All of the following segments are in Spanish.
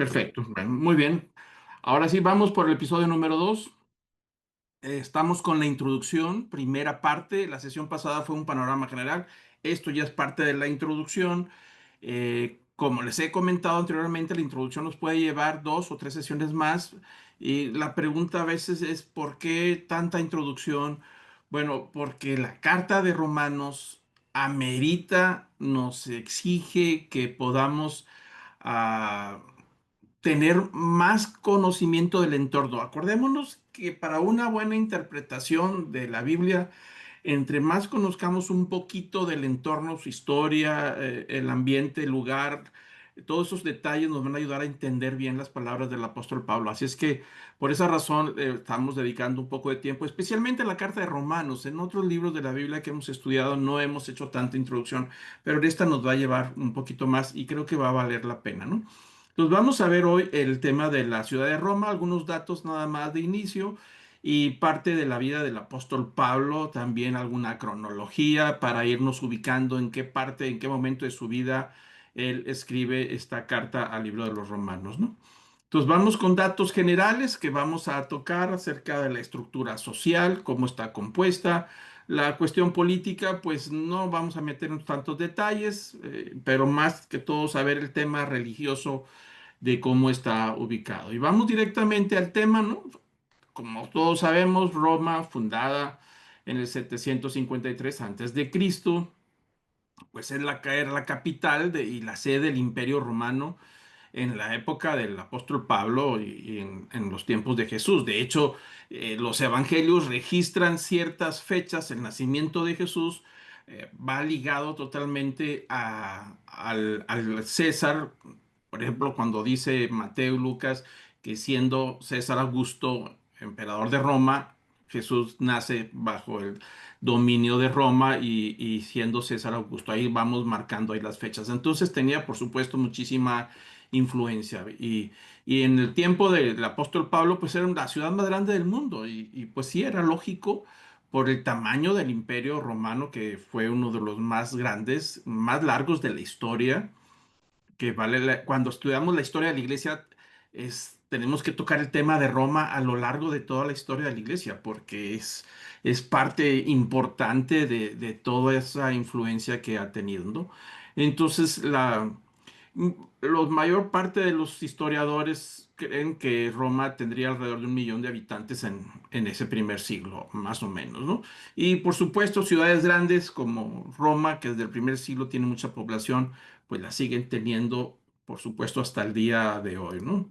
Perfecto, bueno, muy bien. Ahora sí, vamos por el episodio número 2. Estamos con la introducción, primera parte. La sesión pasada fue un panorama general. Esto ya es parte de la introducción. Como les he comentado anteriormente, la introducción nos puede llevar 2 o 3 sesiones más. Y la pregunta a veces es, ¿por qué tanta introducción? Bueno, porque la carta de Romanos amerita, nos exige que podamos ah, tener más conocimiento del entorno. Acordémonos que para una buena interpretación de la Biblia, entre más conozcamos un poquito del entorno, su historia, el ambiente, el lugar, todos esos detalles nos van a ayudar a entender bien las palabras del apóstol Pablo. Así es que por esa razón estamos dedicando un poco de tiempo, especialmente a la carta de Romanos. En otros libros de la Biblia que hemos estudiado no hemos hecho tanta introducción, pero en esta nos va a llevar un poquito más y creo que va a valer la pena, ¿no? Entonces vamos a ver hoy el tema de la ciudad de Roma, algunos datos nada más de inicio y parte de la vida del apóstol Pablo, también alguna cronología para irnos ubicando en qué parte, en qué momento de su vida él escribe esta carta al libro de los Romanos, ¿no? Entonces vamos con datos generales que vamos a tocar acerca de la estructura social, cómo está compuesta. La cuestión política, pues no vamos a meter en tantos detalles, pero más que todo saber el tema religioso de cómo está ubicado. Y vamos directamente al tema, ¿no? Como todos sabemos, Roma, fundada en el 753 antes de Cristo, pues era la capital y la sede del Imperio Romano en la época del apóstol Pablo y en los tiempos de Jesús. De hecho, los evangelios registran ciertas fechas. El nacimiento de Jesús va ligado totalmente al César. Por ejemplo, cuando dice Mateo y Lucas que siendo César Augusto emperador de Roma, Jesús nace bajo el dominio de Roma y siendo César Augusto. Ahí vamos marcando ahí las fechas. Entonces tenía, por supuesto, muchísima influencia. Y en el tiempo del apóstol Pablo, pues era la ciudad más grande del mundo. Y pues sí, era lógico por el tamaño del imperio romano, que fue uno de los más grandes, más largos de la historia que vale cuando estudiamos la historia de la iglesia, tenemos que tocar el tema de Roma a lo largo de toda la historia de la iglesia, porque es parte importante de toda esa influencia que ha tenido, ¿no? Entonces, la mayor parte de los historiadores creen que Roma tendría alrededor de 1 millón de habitantes en ese primer siglo, más o menos, ¿no? Y por supuesto, ciudades grandes como Roma, que desde el primer siglo tiene mucha población, pues la siguen teniendo, por supuesto, hasta el día de hoy, ¿no?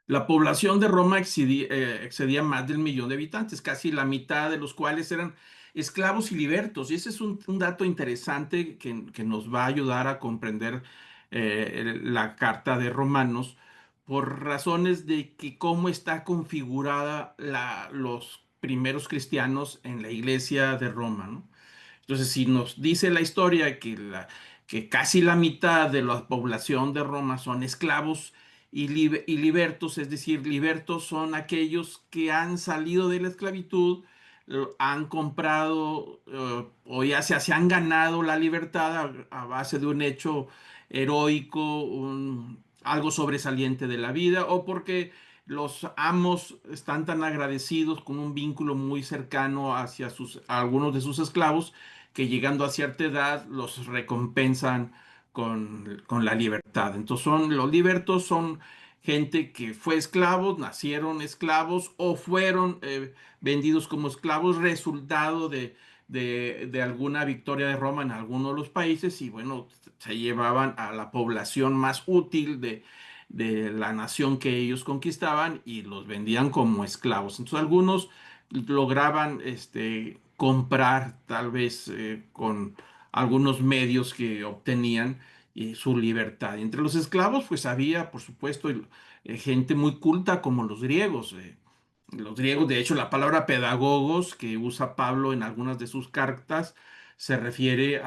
La población de Roma excedía más del 1 millón de habitantes, casi la mitad de los cuales eran esclavos y libertos. Y ese es un dato interesante que nos va a ayudar a comprender la carta de Romanos por razones de que cómo está configurada los primeros cristianos en la iglesia de Roma, ¿no? Entonces, si nos dice la historia que casi la mitad de la población de Roma son esclavos y libertos, es decir, libertos son aquellos que han salido de la esclavitud, han comprado o ya se han ganado la libertad a base de un hecho heroico, algo sobresaliente de la vida, o porque los amos están tan agradecidos con un vínculo muy cercano hacia a algunos de sus esclavos que llegando a cierta edad los recompensan con la libertad. Entonces los libertos son gente que fue esclavos, nacieron esclavos o fueron vendidos como esclavos, resultado de alguna victoria de Roma en alguno de los países y bueno, se llevaban a la población más útil de la nación que ellos conquistaban y los vendían como esclavos. Entonces algunos lograban comprar tal vez con algunos medios que obtenían su libertad. Y entre los esclavos pues había por supuesto gente muy culta como los griegos. Los griegos, de hecho, la palabra pedagogos que usa Pablo en algunas de sus cartas se refiere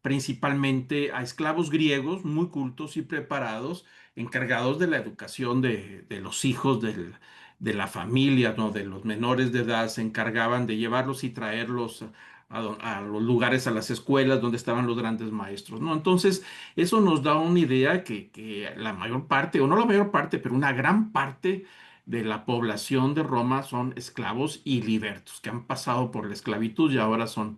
principalmente a esclavos griegos muy cultos y preparados, encargados de la educación de los hijos de la familia, ¿no? De los menores de edad, se encargaban de llevarlos y traerlos a los lugares, a las escuelas donde estaban los grandes maestros, ¿no? Entonces, eso nos da una idea que la mayor parte, o no la mayor parte, pero una gran parte de la población de Roma son esclavos y libertos, que han pasado por la esclavitud y ahora son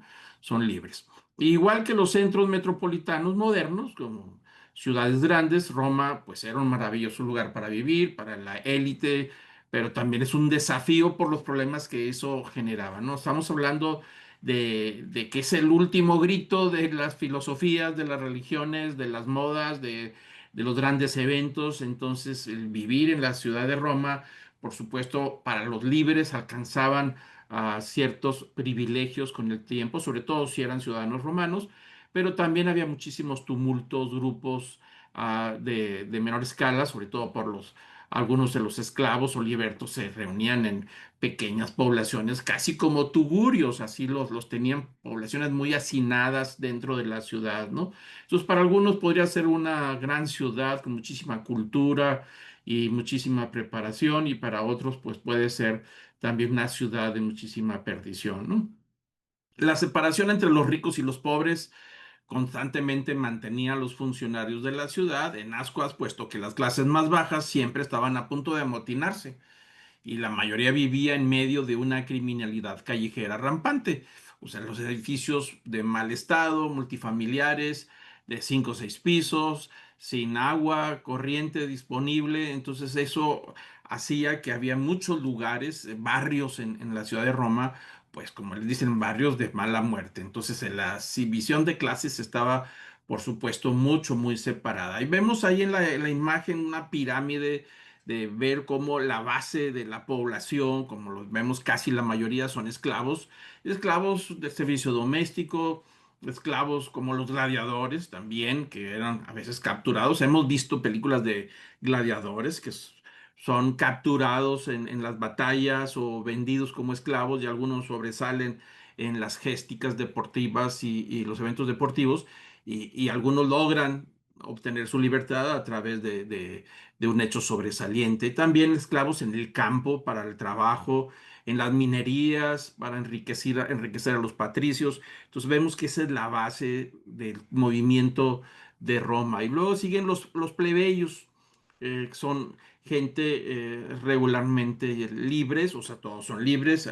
libres. Igual que los centros metropolitanos modernos, como ciudades grandes, Roma pues era un maravilloso lugar para vivir, para la élite, pero también es un desafío por los problemas que eso generaba, ¿no? Estamos hablando de que es el último grito de las filosofías, de las religiones, de las modas, de los grandes eventos. Entonces, el vivir en la ciudad de Roma, por supuesto, para los libres alcanzaban ciertos privilegios con el tiempo, sobre todo si eran ciudadanos romanos, pero también había muchísimos tumultos, grupos de menor escala, sobre todo por algunos de los esclavos o libertos se reunían en pequeñas poblaciones, casi como tugurios, así los tenían poblaciones muy hacinadas dentro de la ciudad, ¿no? Entonces, para algunos podría ser una gran ciudad con muchísima cultura y muchísima preparación, y para otros, pues puede ser también una ciudad de muchísima perdición, ¿no? La separación entre los ricos y los pobres constantemente mantenía a los funcionarios de la ciudad en ascuas, puesto que las clases más bajas siempre estaban a punto de amotinarse y la mayoría vivía en medio de una criminalidad callejera rampante. O sea, los edificios de mal estado, multifamiliares, de 5 o 6 pisos, sin agua corriente disponible. Entonces eso hacía que había muchos lugares, barrios en la ciudad de Roma, pues como les dicen, barrios de mala muerte. Entonces la división de clases estaba, por supuesto, muy separada. Y vemos ahí en la imagen una pirámide de ver cómo la base de la población, como los vemos, casi la mayoría son esclavos, esclavos de servicio doméstico, esclavos como los gladiadores también, que eran a veces capturados. Hemos visto películas de gladiadores son capturados en las batallas o vendidos como esclavos, y algunos sobresalen en las gésticas deportivas y los eventos deportivos, y algunos logran obtener su libertad a través de un hecho sobresaliente. También esclavos en el campo para el trabajo, en las minerías para enriquecer a los patricios. Entonces vemos que esa es la base del movimiento de Roma. Y luego siguen los plebeyos, que son gente regularmente libres, o sea, todos son libres,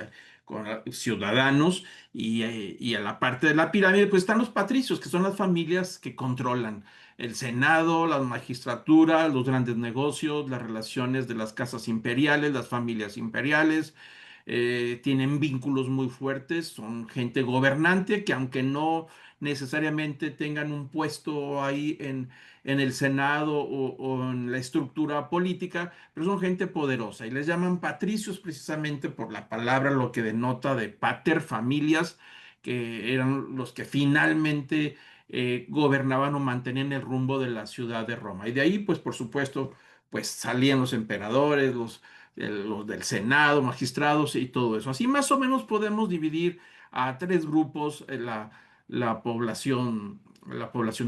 ciudadanos, y a la parte de la pirámide pues están los patricios, que son las familias que controlan el Senado, la magistratura, los grandes negocios, las relaciones de las casas imperiales, las familias imperiales. Tienen vínculos muy fuertes, son gente gobernante que, aunque no necesariamente tengan un puesto ahí en el Senado o en la estructura política, pero son gente poderosa y les llaman patricios precisamente por la palabra, lo que denota de pater familias, que eran los que finalmente gobernaban o mantenían el rumbo de la ciudad de Roma. Y de ahí, pues por supuesto, pues salían los emperadores, los del Senado, magistrados y todo eso. Así más o menos podemos dividir a tres grupos la población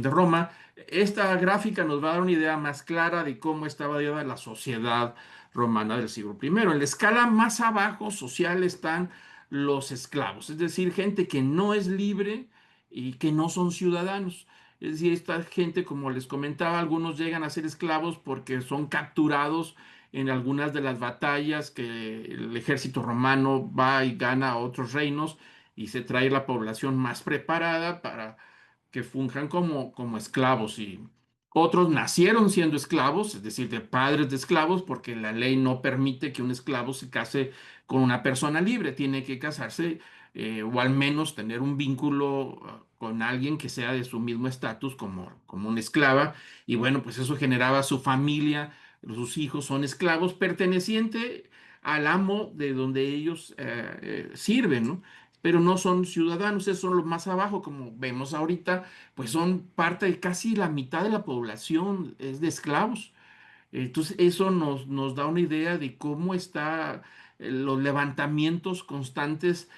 de Roma. Esta gráfica nos va a dar una idea más clara de cómo estaba dividida la sociedad romana del siglo primero. En la escala más abajo social están los esclavos, es decir, gente que no es libre y que no son ciudadanos. Es decir, esta gente, como les comentaba, algunos llegan a ser esclavos porque son capturados en algunas de las batallas que el ejército romano va y gana a otros reinos, y se trae la población más preparada para que funjan como esclavos. Y otros nacieron siendo esclavos, es decir, de padres de esclavos, porque la ley no permite que un esclavo se case con una persona libre, tiene que casarse o al menos tener un vínculo con alguien que sea de su mismo estatus como una esclava. Y bueno, pues eso generaba su familia, sus hijos son esclavos perteneciente al amo de donde ellos sirven, ¿no? Pero no son ciudadanos, esos son los más abajo, como vemos ahorita, pues son parte de casi la mitad de la población, es de esclavos. Entonces, eso nos da una idea de cómo está los levantamientos constantes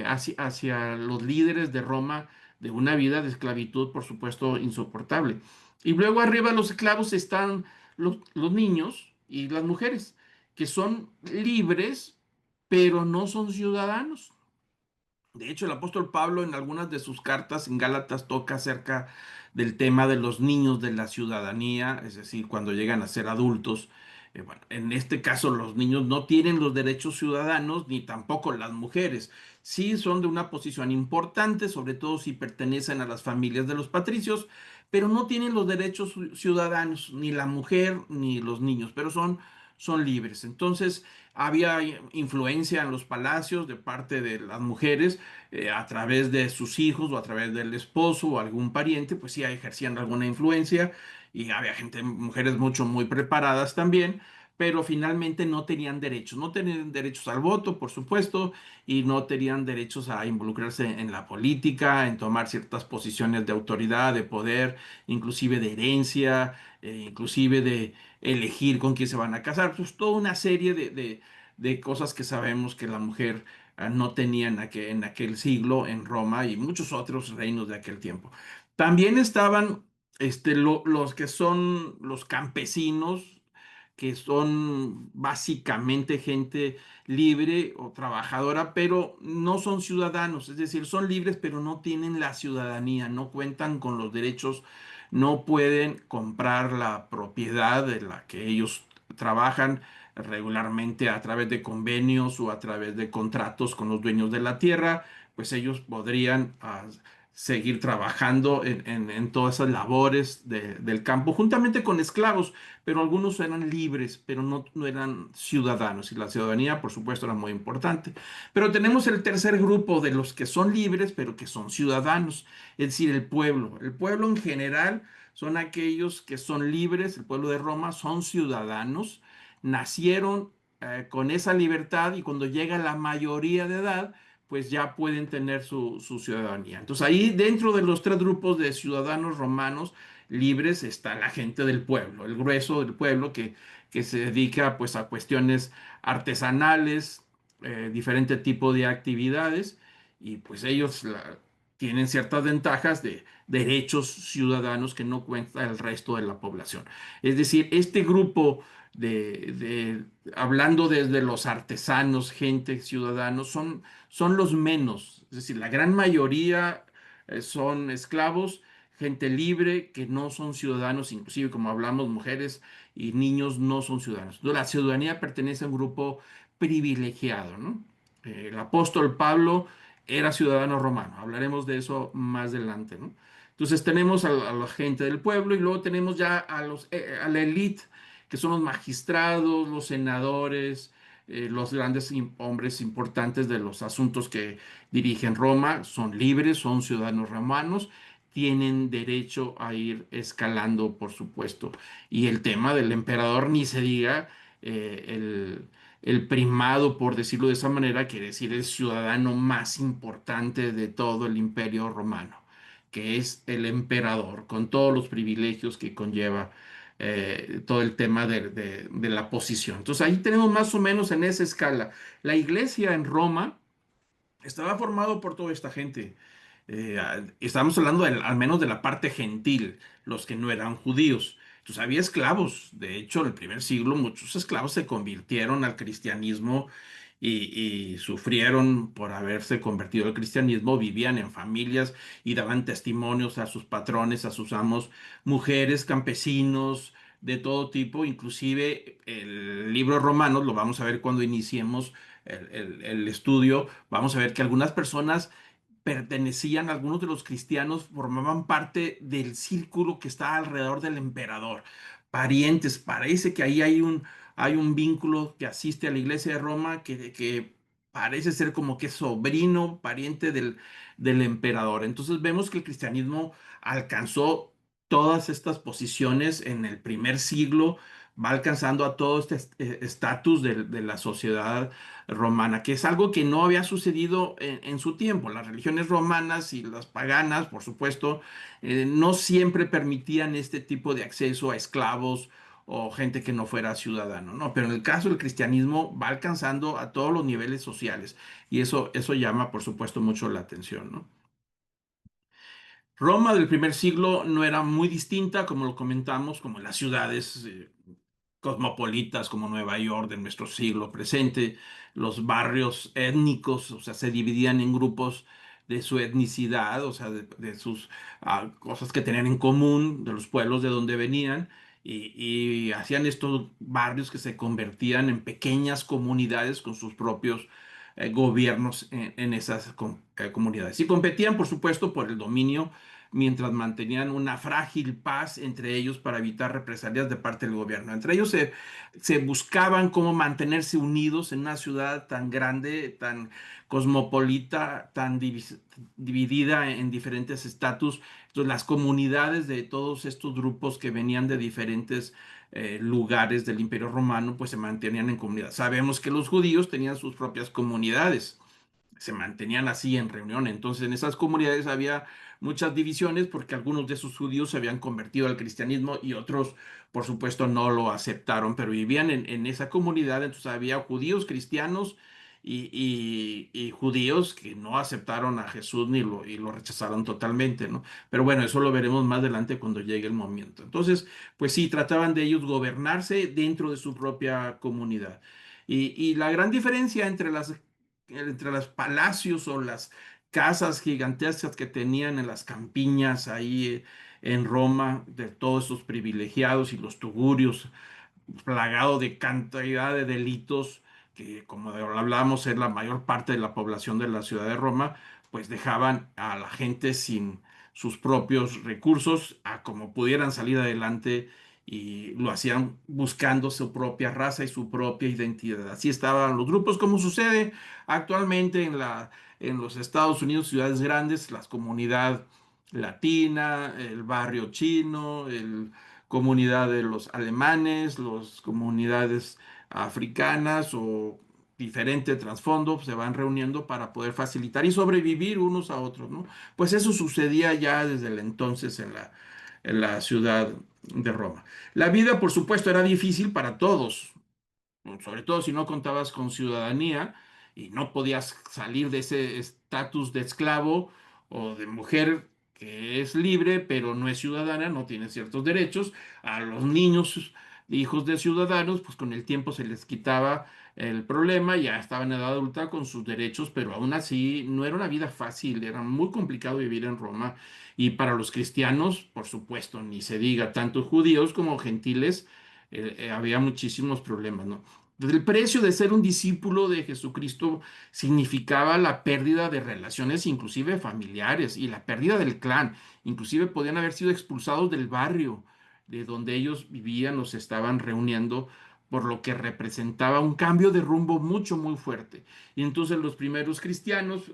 hacia los líderes de Roma, de una vida de esclavitud, por supuesto, insoportable. Y luego arriba de los esclavos están los niños y las mujeres, que son libres, pero no son ciudadanos. De hecho, el apóstol Pablo en algunas de sus cartas en Gálatas toca acerca del tema de los niños de la ciudadanía, es decir, cuando llegan a ser adultos. Bueno, en este caso los niños no tienen los derechos ciudadanos ni tampoco las mujeres. Sí son de una posición importante, sobre todo si pertenecen a las familias de los patricios, pero no tienen los derechos ciudadanos, ni la mujer ni los niños, pero son libres. Entonces, había influencia en los palacios de parte de las mujeres a través de sus hijos o a través del esposo o algún pariente, pues sí ejercían alguna influencia y había gente, mujeres mucho muy preparadas también, pero finalmente no tenían derechos, no tenían derechos al voto, por supuesto, y no tenían derechos a involucrarse en la política, en tomar ciertas posiciones de autoridad, de poder, inclusive de herencia, inclusive de elegir con quién se van a casar, pues toda una serie de cosas que sabemos que la mujer no tenía en aquel siglo en Roma y muchos otros reinos de aquel tiempo. También estaban los que son los campesinos, que son básicamente gente libre o trabajadora, pero no son ciudadanos, es decir, son libres, pero no tienen la ciudadanía, no cuentan con los derechos, no pueden comprar la propiedad de la que ellos trabajan regularmente a través de convenios o a través de contratos con los dueños de la tierra, pues ellos podrían seguir trabajando en todas esas labores del campo, juntamente con esclavos, pero algunos eran libres, pero no eran ciudadanos, y la ciudadanía, por supuesto, era muy importante. Pero tenemos el tercer grupo de los que son libres, pero que son ciudadanos, es decir, el pueblo. El pueblo en general son aquellos que son libres, el pueblo de Roma son ciudadanos, nacieron con esa libertad y cuando llega la mayoría de edad, pues ya pueden tener su ciudadanía. Entonces ahí dentro de los tres grupos de ciudadanos romanos libres está la gente del pueblo, el grueso del pueblo que se dedica pues a cuestiones artesanales, diferente tipo de actividades y pues ellos tienen ciertas ventajas de derechos ciudadanos que no cuenta el resto de la población. Es decir, este grupo hablando desde los artesanos, gente, ciudadanos, son los menos. Es decir, la gran mayoría son esclavos, gente libre que no son ciudadanos, inclusive como hablamos, mujeres y niños no son ciudadanos. Entonces, la ciudadanía pertenece a un grupo privilegiado, ¿no? El apóstol Pablo era ciudadano romano. Hablaremos de eso más adelante, ¿no? Entonces tenemos a la gente del pueblo y luego tenemos ya a la élite, que son los magistrados, los senadores, los grandes hombres importantes de los asuntos que dirigen Roma, son libres, son ciudadanos romanos, tienen derecho a ir escalando, por supuesto. Y el tema del emperador, ni se diga, el primado, por decirlo de esa manera, quiere decir el ciudadano más importante de todo el imperio romano, que es el emperador, con todos los privilegios que conlleva todo el tema de la posición. Entonces ahí tenemos más o menos en esa escala. La iglesia en Roma estaba formado por toda esta gente. Estamos hablando al menos de la parte gentil, los que no eran judíos. Entonces había esclavos. De hecho, en el primer siglo muchos esclavos se convirtieron al cristianismo y sufrieron por haberse convertido al cristianismo. Vivían en familias y daban testimonios a sus patrones, a sus amos, mujeres, campesinos, de todo tipo. Inclusive el libro Romanos, lo vamos a ver cuando iniciemos el estudio, vamos a ver que algunas personas pertenecían, algunos de los cristianos formaban parte del círculo que está alrededor del emperador, parientes, parece que ahí hay un vínculo que asiste a la iglesia de Roma que parece ser como que sobrino, pariente del emperador. Entonces vemos que el cristianismo alcanzó todas estas posiciones en el primer siglo, va alcanzando a todo este estatus de la sociedad romana, que es algo que no había sucedido en su tiempo. Las religiones romanas y las paganas, por supuesto, no siempre permitían este tipo de acceso a esclavos o gente que no fuera ciudadano, ¿no? Pero en el caso del cristianismo va alcanzando a todos los niveles sociales y eso llama, por supuesto, mucho la atención, ¿no? Roma del primer siglo no era muy distinta, como lo comentamos, como las ciudades cosmopolitas como Nueva York de nuestro siglo presente, los barrios étnicos, o sea, se dividían en grupos de su etnicidad, o sea, de sus cosas que tenían en común, de los pueblos de donde venían, y hacían estos barrios que se convertían en pequeñas comunidades con sus propios gobiernos en esas comunidades. Y competían, por supuesto, por el dominio mientras mantenían una frágil paz entre ellos para evitar represalias de parte del gobierno. Entre ellos se buscaban cómo mantenerse unidos en una ciudad tan grande, tan cosmopolita, tan dividida en diferentes estatus. Entonces, las comunidades de todos estos grupos que venían de diferentes lugares del Imperio Romano, pues se mantenían en comunidad. Sabemos que los judíos tenían sus propias comunidades, se mantenían así en reunión. Entonces, en esas comunidades había muchas divisiones porque algunos de esos judíos se habían convertido al cristianismo y otros, por supuesto, no lo aceptaron, pero vivían en esa comunidad. Entonces, había judíos cristianos y judíos que no aceptaron a Jesús y lo rechazaron totalmente, ¿no? Pero bueno, eso lo veremos más adelante cuando llegue el momento. Entonces, pues sí, trataban de ellos gobernarse dentro de su propia comunidad. Y la gran diferencia entre los palacios o las casas gigantescas que tenían en las campiñas ahí en Roma, de todos esos privilegiados y los tugurios, plagado de cantidad de delitos, que como hablábamos es la mayor parte de la población de la ciudad de Roma, pues dejaban a la gente sin sus propios recursos, a como pudieran salir adelante y lo hacían buscando su propia raza y su propia identidad. Así estaban los grupos, como sucede actualmente en los Estados Unidos, ciudades grandes, la comunidad latina, el barrio chino, comunidad de los alemanes, las comunidades africanas o diferente trasfondo se van reuniendo para poder facilitar y sobrevivir unos a otros, ¿no? Pues eso sucedía ya desde el entonces en la ciudad de Roma. La vida, por supuesto, era difícil para todos, sobre todo si no contabas con ciudadanía y no podías salir de ese estatus de esclavo o de mujer que es libre pero no es ciudadana, no tiene ciertos derechos. A los niños, hijos de ciudadanos, pues con el tiempo se les quitaba el problema, ya estaban en edad adulta con sus derechos, pero aún así no era una vida fácil, era muy complicado vivir en Roma. Y para los cristianos, por supuesto, ni se diga, tanto judíos como gentiles, había muchísimos problemas, ¿no? El precio de ser un discípulo de Jesucristo significaba la pérdida de relaciones, inclusive familiares, y la pérdida del clan. Inclusive podían haber sido expulsados del barrio de donde ellos vivían o se estaban reuniendo, por lo que representaba un cambio de rumbo mucho, muy fuerte. Y entonces los primeros cristianos,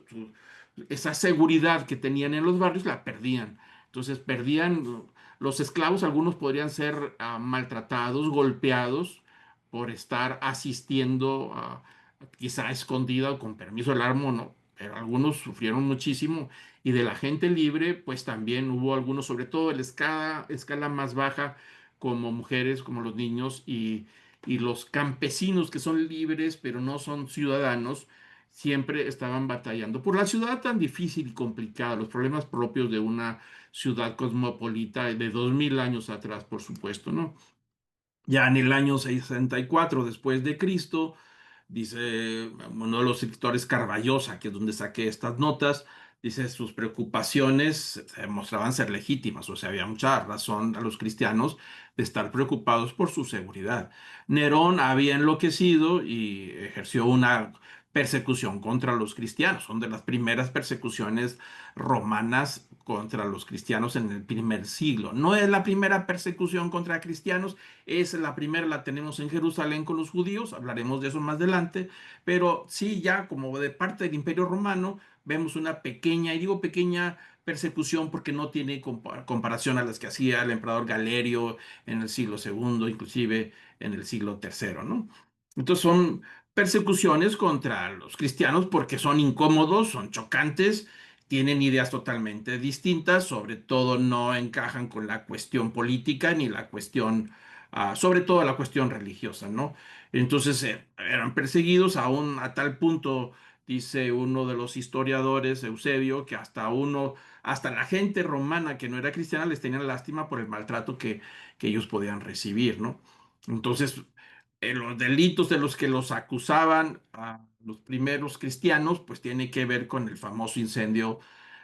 esa seguridad que tenían en los barrios, la perdían. Entonces perdían los esclavos, algunos podrían ser maltratados, golpeados por estar asistiendo quizá escondida o con permiso del amo, no, pero algunos sufrieron muchísimo y de la gente libre, pues también hubo algunos, sobre todo en la escala más baja, como mujeres, como los niños y los campesinos que son libres pero no son ciudadanos, siempre estaban batallando por la ciudad tan difícil y complicada, los problemas propios de una ciudad cosmopolita de 2000 años atrás, por supuesto, ¿no? Ya en el año 64 después de Cristo, dice uno de los escritores Carballosa, que es donde saqué estas notas, dice sus preocupaciones se mostraban ser legítimas, o sea, había mucha razón a los cristianos de estar preocupados por su seguridad. Nerón había enloquecido y ejerció una persecución contra los cristianos, son de las primeras persecuciones romanas contra los cristianos en el primer siglo. No es la primera persecución contra cristianos, es la primera, la tenemos en Jerusalén con los judíos, hablaremos de eso más adelante, pero sí, ya como de parte del Imperio Romano, vemos una pequeña, y digo pequeña persecución porque no tiene comparación a las que hacía el emperador Galerio en el siglo segundo, inclusive en el siglo tercero, ¿no? Entonces son persecuciones contra los cristianos porque son incómodos, son chocantes, tienen ideas totalmente distintas, sobre todo no encajan con la cuestión política ni la cuestión sobre todo la cuestión religiosa, ¿no? Entonces eran perseguidos aún a tal punto, dice uno de los historiadores, Eusebio, que hasta la gente romana que no era cristiana les tenían lástima por el maltrato que ellos podían recibir, ¿no? Entonces, los delitos de los que los acusaban a los primeros cristianos, pues tiene que ver con el famoso incendio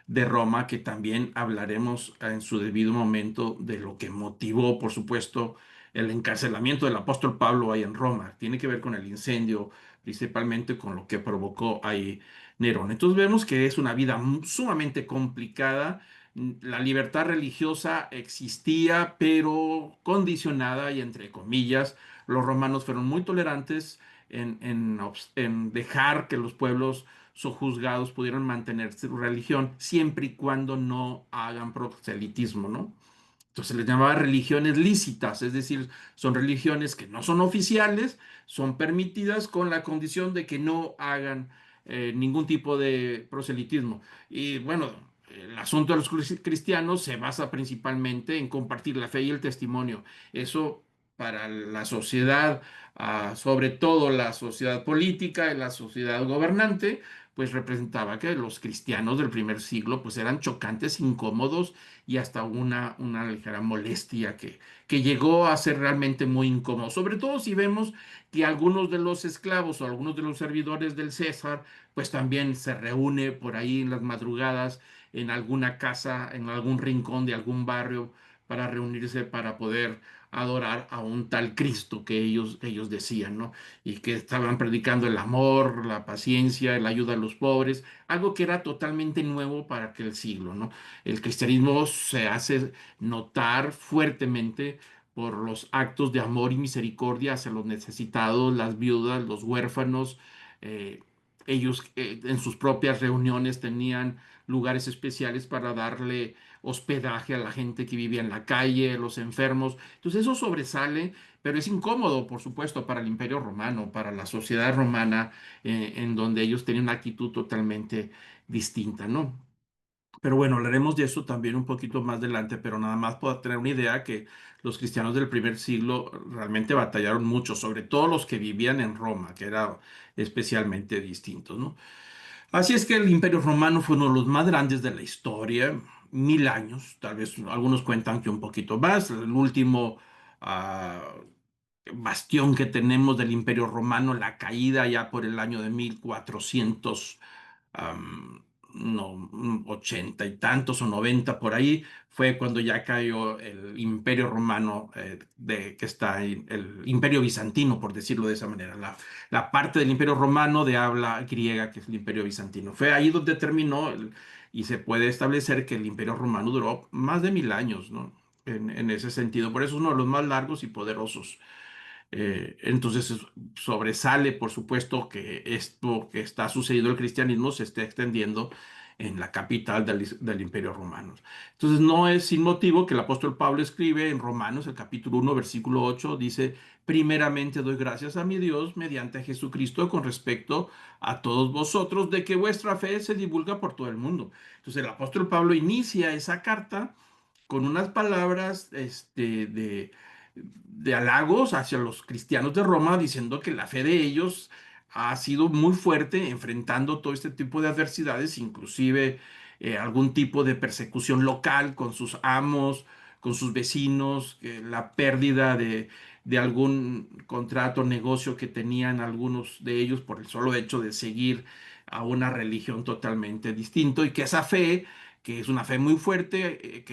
de Roma, que también hablaremos en su debido momento de lo que motivó, por supuesto, el encarcelamiento del apóstol Pablo ahí en Roma. Tiene que ver con el incendio, principalmente con lo que provocó ahí Nerón. Entonces vemos que es una vida sumamente complicada. La libertad religiosa existía, pero condicionada y entre comillas. Los romanos fueron muy tolerantes en dejar que los pueblos sojuzgados pudieran mantener su religión siempre y cuando no hagan proselitismo, ¿no? Entonces se les llamaba religiones lícitas, es decir, son religiones que no son oficiales, son permitidas con la condición de que no hagan ningún tipo de proselitismo. Y bueno, el asunto de los cristianos se basa principalmente en compartir la fe y el testimonio. Eso para la sociedad, sobre todo la sociedad política y la sociedad gobernante, pues representaba que los cristianos del primer siglo pues eran chocantes, incómodos y hasta una ligera molestia que llegó a ser realmente muy incómodo. Sobre todo si vemos que algunos de los esclavos o algunos de los servidores del César, pues también se reúne por ahí en las madrugadas en alguna casa, en algún rincón de algún barrio para reunirse para poder adorar a un tal Cristo que ellos decían, ¿no? Y que estaban predicando el amor, la paciencia, la ayuda a los pobres, algo que era totalmente nuevo para aquel siglo, ¿no? El cristianismo se hace notar fuertemente por los actos de amor y misericordia hacia los necesitados, las viudas, los huérfanos. Eh, ellos en sus propias reuniones tenían lugares especiales para darle hospedaje a la gente que vivía en la calle, los enfermos. Entonces eso sobresale, pero es incómodo, por supuesto, para el Imperio Romano, para la sociedad romana, en donde ellos tenían una actitud totalmente distinta, ¿no? Pero bueno, hablaremos de eso también un poquito más adelante, pero nada más puedo tener una idea que los cristianos del primer siglo realmente batallaron mucho, sobre todo los que vivían en Roma, que era especialmente distintos, ¿no? Así es que el Imperio Romano fue uno de los más grandes de la historia, 1000 años, tal vez algunos cuentan que un poquito más. El último ah, bastión que tenemos del Imperio Romano, la caída ya por el año de 1400, am, no, 80 y tantos o 90 por ahí, fue cuando ya cayó el Imperio Romano, que está ahí, el Imperio Bizantino, por decirlo de esa manera, la parte del Imperio Romano de habla griega, que es el Imperio Bizantino. Fue ahí donde terminó y se puede establecer que el Imperio Romano duró más de 1000 años, ¿no? En ese sentido, por eso es uno de los más largos y poderosos. Entonces sobresale, por supuesto, que esto que está sucediendo el cristianismo se esté extendiendo en la capital del Imperio Romano. Entonces no es sin motivo que el apóstol Pablo escribe en Romanos, el capítulo 1 versículo 8 dice, primeramente doy gracias a mi Dios mediante Jesucristo con respecto a todos vosotros, de que vuestra fe se divulga por todo el mundo. Entonces el apóstol Pablo inicia esa carta con unas palabras de halagos hacia los cristianos de Roma, diciendo que la fe de ellos ha sido muy fuerte, enfrentando todo este tipo de adversidades, inclusive algún tipo de persecución local con sus amos, con sus vecinos, la pérdida de algún contrato, negocio que tenían algunos de ellos por el solo hecho de seguir a una religión totalmente distinta y que esa fe, que es una fe muy fuerte,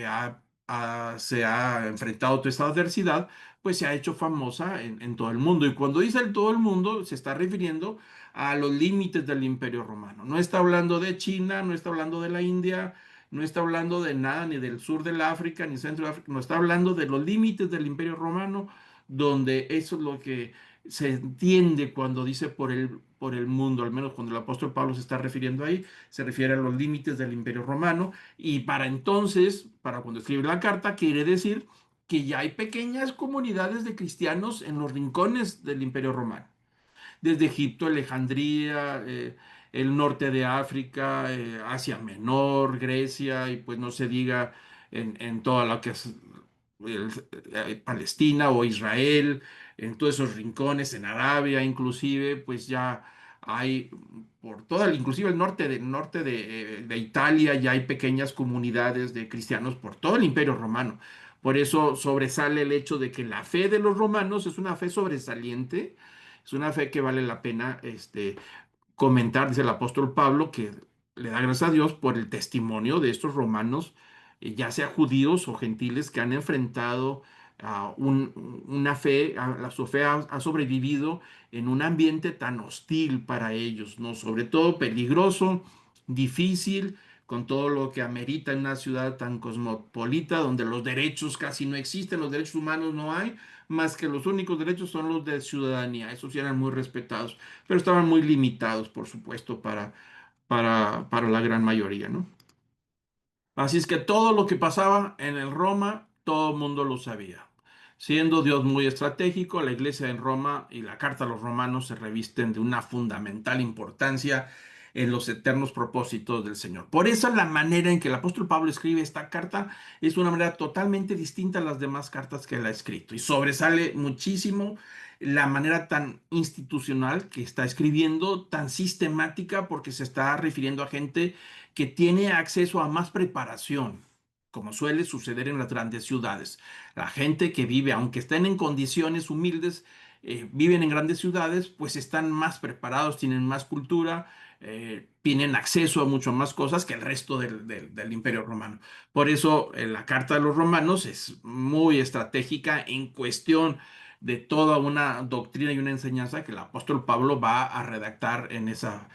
se ha enfrentado a toda esta adversidad, pues se ha hecho famosa en todo el mundo. Y cuando dice en todo el mundo, se está refiriendo a los límites del Imperio Romano. No está hablando de China, no está hablando de la India, no está hablando de nada, ni del sur del África, ni centro de África, no está hablando de los límites del Imperio Romano, donde eso es lo que se entiende cuando dice por el mundo, al menos cuando el apóstol Pablo se está refiriendo ahí, se refiere a los límites del Imperio Romano y para entonces, para cuando escribe la carta, quiere decir que ya hay pequeñas comunidades de cristianos en los rincones del Imperio Romano, desde Egipto, Alejandría, el norte de África, Asia Menor, Grecia, y pues no se diga en toda lo que es Palestina o Israel, en todos esos rincones, en Arabia inclusive, pues ya hay por toda, inclusive el norte de Italia, ya hay pequeñas comunidades de cristianos por todo el Imperio Romano. Por eso sobresale el hecho de que la fe de los romanos es una fe sobresaliente, es una fe que vale la pena comentar, dice el apóstol Pablo, que le da gracias a Dios por el testimonio de estos romanos, ya sea judíos o gentiles, que han enfrentado una fe, su fe ha sobrevivido en un ambiente tan hostil para ellos, ¿no? Sobre todo peligroso, difícil, con todo lo que amerita en una ciudad tan cosmopolita, donde los derechos casi no existen, los derechos humanos no hay, más que los únicos derechos son los de ciudadanía, esos sí eran muy respetados, pero estaban muy limitados, por supuesto, para la gran mayoría, ¿no? Así es que todo lo que pasaba en el Roma, todo el mundo lo sabía. Siendo Dios muy estratégico, la iglesia en Roma y la carta a los romanos se revisten de una fundamental importancia en los eternos propósitos del Señor. Por eso la manera en que el apóstol Pablo escribe esta carta es una manera totalmente distinta a las demás cartas que él ha escrito y sobresale muchísimo la manera tan institucional que está escribiendo, tan sistemática, porque se está refiriendo a gente que tiene acceso a más preparación, como suele suceder en las grandes ciudades. La gente que vive, aunque estén en condiciones humildes, viven en grandes ciudades, pues están más preparados, tienen más cultura, tienen acceso a mucho más cosas que el resto del Imperio Romano. Por eso la Carta de los Romanos es muy estratégica en cuestión de toda una doctrina y una enseñanza que el apóstol Pablo va a redactar en esa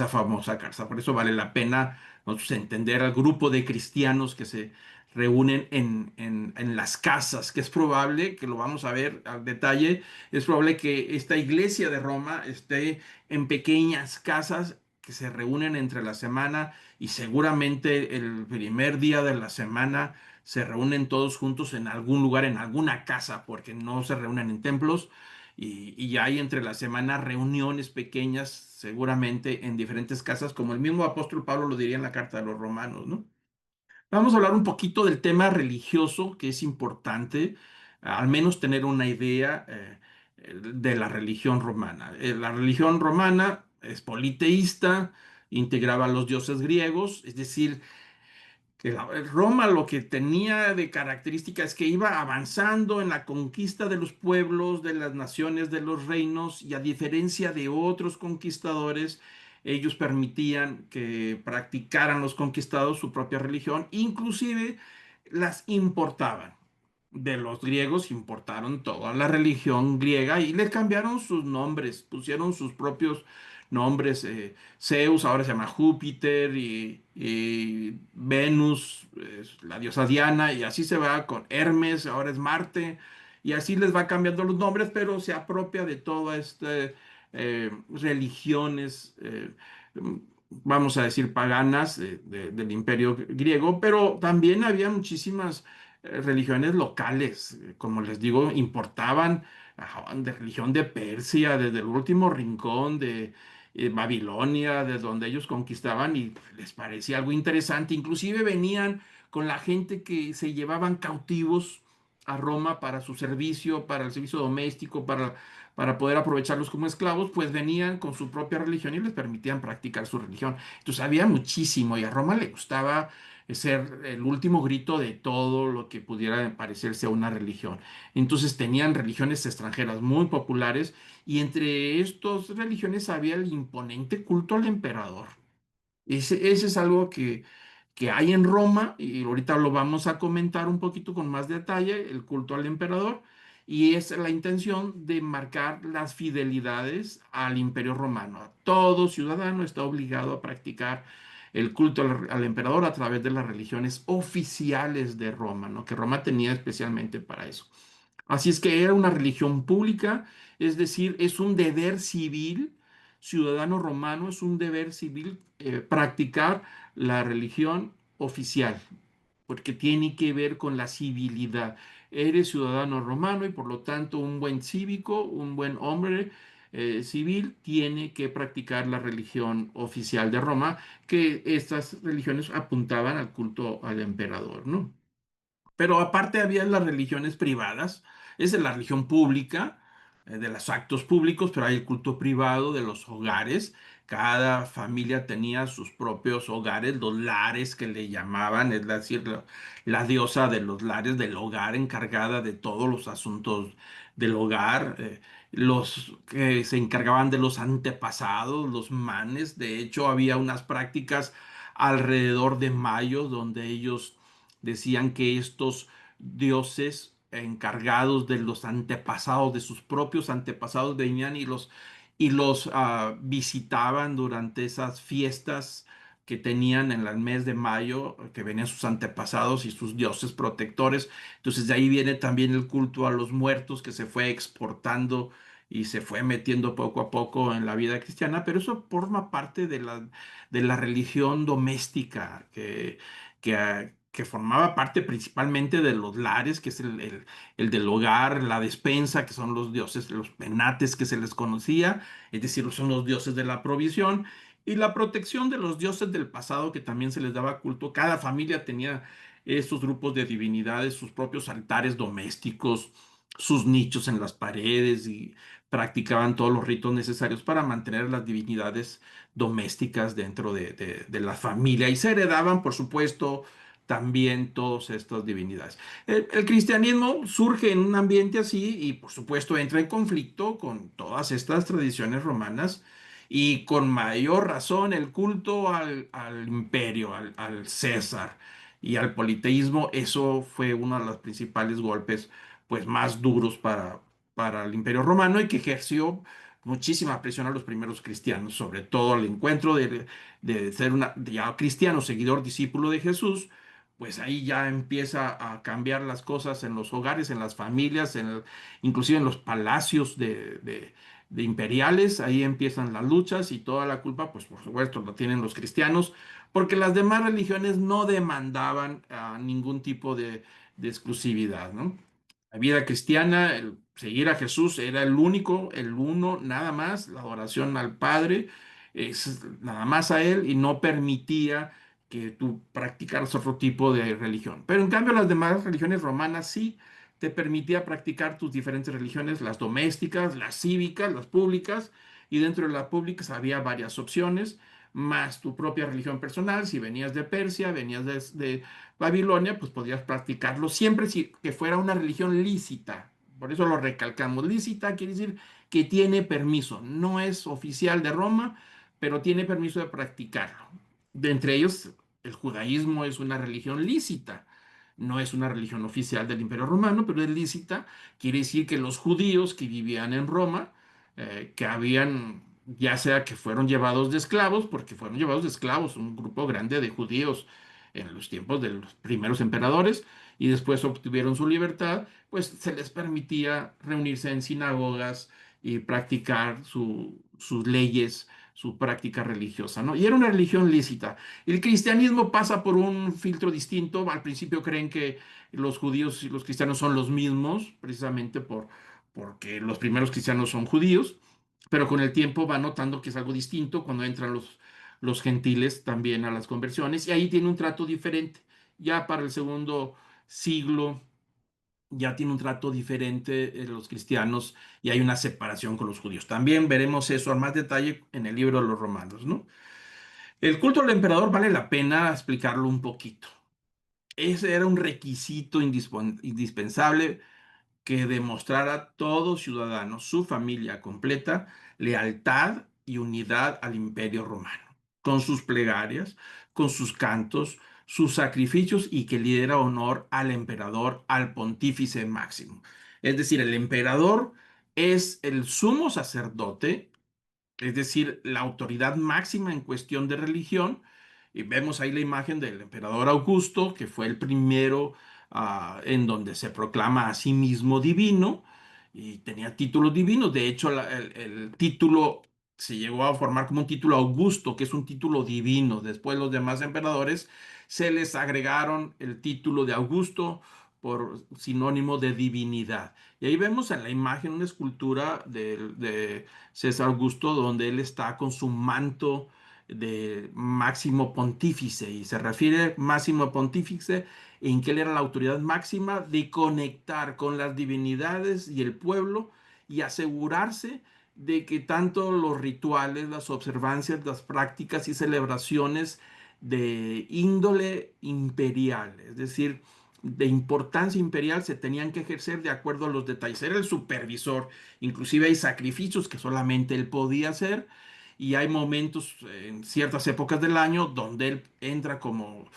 famosa carta. Por eso vale la pena nosotros entender al grupo de cristianos que se reúnen en las casas, que es probable, que lo vamos a ver al detalle, es probable que esta iglesia de Roma esté en pequeñas casas que se reúnen entre la semana y seguramente el primer día de la semana se reúnen todos juntos en algún lugar, en alguna casa, porque no se reúnen en templos y hay entre la semana reuniones pequeñas, seguramente en diferentes casas, como el mismo apóstol Pablo lo diría en la carta de los Romanos, ¿no? Vamos a hablar un poquito del tema religioso, que es importante, al menos tener una idea de la religión romana. La religión romana es politeísta, integraba a los dioses griegos, es decir, que Roma lo que tenía de característica es que iba avanzando en la conquista de los pueblos, de las naciones, de los reinos, y a diferencia de otros conquistadores, ellos permitían que practicaran los conquistados su propia religión, inclusive las importaban. De los griegos importaron toda la religión griega y le cambiaron sus nombres, pusieron sus propios nombres. Zeus ahora se llama Júpiter y Venus, la diosa Diana, y así se va con Hermes, ahora es Marte, y así les va cambiando los nombres, pero se apropia de todas estas religiones, vamos a decir, paganas del imperio griego, pero también había muchísimas religiones locales, como les digo, importaban de religión de Persia, desde el último rincón de Babilonia, de donde ellos conquistaban y les parecía algo interesante. Inclusive venían con la gente que se llevaban cautivos a Roma para su servicio, para el servicio doméstico, para poder aprovecharlos como esclavos, pues venían con su propia religión y les permitían practicar su religión. Entonces había muchísimo y a Roma le gustaba ser el último grito de todo lo que pudiera parecerse a una religión. Entonces tenían religiones extranjeras muy populares y entre estas religiones había el imponente culto al emperador. Ese es algo que hay en Roma y ahorita lo vamos a comentar un poquito con más detalle, el culto al emperador, y es la intención de marcar las fidelidades al imperio romano. Todo ciudadano está obligado a practicar el culto al emperador a través de las religiones oficiales de Roma, ¿no? Que Roma tenía especialmente para eso. Así es que era una religión pública, es decir, es un deber civil, ciudadano romano, es un deber civil practicar la religión oficial, porque tiene que ver con la civilidad. Eres ciudadano romano y por lo tanto un buen cívico, un buen hombre civil, tiene que practicar la religión oficial de Roma, que estas religiones apuntaban al culto al emperador, ¿no? Pero aparte había las religiones privadas, esa es la religión pública, de los actos públicos, pero hay el culto privado de los hogares. Cada familia tenía sus propios hogares, los lares que le llamaban, es decir, la diosa de los lares, del hogar, encargada de todos los asuntos del hogar. Los que se encargaban de los antepasados, los manes. De hecho, había unas prácticas alrededor de Mayo donde ellos decían que estos dioses encargados de los antepasados, de sus propios antepasados, venían y los visitaban durante esas fiestas que tenían en el mes de mayo, que venían sus antepasados y sus dioses protectores. Entonces de ahí viene también el culto a los muertos que se fue exportando y se fue metiendo poco a poco en la vida cristiana, pero eso forma parte de la religión doméstica que formaba parte principalmente de los lares, que es el del hogar, la despensa, que son los dioses, los penates que se les conocía, es decir, son los dioses de la provisión, y la protección de los dioses del pasado, que también se les daba culto. Cada familia tenía esos grupos de divinidades, sus propios altares domésticos, sus nichos en las paredes y practicaban todos los ritos necesarios para mantener las divinidades domésticas dentro de la familia y se heredaban, por supuesto, también todas estas divinidades. El cristianismo surge en un ambiente así y por supuesto entra en conflicto con todas estas tradiciones romanas y con mayor razón el culto al imperio, al César y al politeísmo. Eso fue uno de los principales golpes pues más duros para el imperio romano y que ejerció muchísima presión a los primeros cristianos, sobre todo al encuentro de ser ya cristiano, seguidor, discípulo de Jesús. Pues ahí ya empieza a cambiar las cosas en los hogares, en las familias, inclusive en los palacios de imperiales. Ahí empiezan las luchas y toda la culpa, pues por supuesto, la tienen los cristianos, porque las demás religiones no demandaban ningún tipo de exclusividad, ¿no? La vida cristiana, el seguir a Jesús era el único, el uno, nada más, la adoración al Padre, es nada más a Él y no permitía que tú practicaras otro tipo de religión. Pero en cambio las demás religiones romanas sí te permitía practicar tus diferentes religiones, las domésticas, las cívicas, las públicas, y dentro de las públicas había varias opciones, más tu propia religión personal. Si venías de Persia, venías de Babilonia, pues podías practicarlo siempre que fuera una religión lícita. Por eso lo recalcamos. Lícita quiere decir que tiene permiso. No es oficial de Roma, pero tiene permiso de practicarlo. De entre ellos, el judaísmo es una religión lícita. No es una religión oficial del Imperio Romano, pero es lícita. Quiere decir que los judíos que vivían en Roma, que habían, ya sea que fueron llevados de esclavos, porque fueron llevados de esclavos, un grupo grande de judíos en los tiempos de los primeros emperadores, y después obtuvieron su libertad, pues se les permitía reunirse en sinagogas y practicar sus leyes, su práctica religiosa, ¿no? Y era una religión lícita. El cristianismo pasa por un filtro distinto. Al principio creen que los judíos y los cristianos son los mismos, precisamente porque los primeros cristianos son judíos, pero con el tiempo va notando que es algo distinto cuando entran los gentiles también a las conversiones, y ahí tiene un trato diferente. Ya para el segundo siglo ya tiene un trato diferente los cristianos y hay una separación con los judíos. También veremos eso a más detalle en el libro de los Romanos, ¿no? El culto al emperador vale la pena explicarlo un poquito. Ese era un requisito indispensable que demostrara a todo ciudadano, su familia completa, lealtad y unidad al imperio romano, con sus plegarias, con sus cantos, sus sacrificios y que le diera honor al emperador, al pontífice máximo. Es decir, el emperador es el sumo sacerdote, es decir, la autoridad máxima en cuestión de religión. Y vemos ahí la imagen del emperador Augusto, que fue el primero en donde se proclama a sí mismo divino y tenía títulos divinos. De hecho, el título se llegó a formar como un título Augusto, que es un título divino. Después los demás emperadores se les agregaron el título de Augusto por sinónimo de divinidad. Y ahí vemos en la imagen una escultura de César Augusto, donde él está con su manto de máximo pontífice, y se refiere máximo pontífice en que él era la autoridad máxima de conectar con las divinidades y el pueblo y asegurarse de que tanto los rituales, las observancias, las prácticas y celebraciones de índole imperial, es decir, de importancia imperial, se tenían que ejercer de acuerdo a los detalles. Era el supervisor, inclusive hay sacrificios que solamente él podía hacer y hay momentos en ciertas épocas del año donde él entra como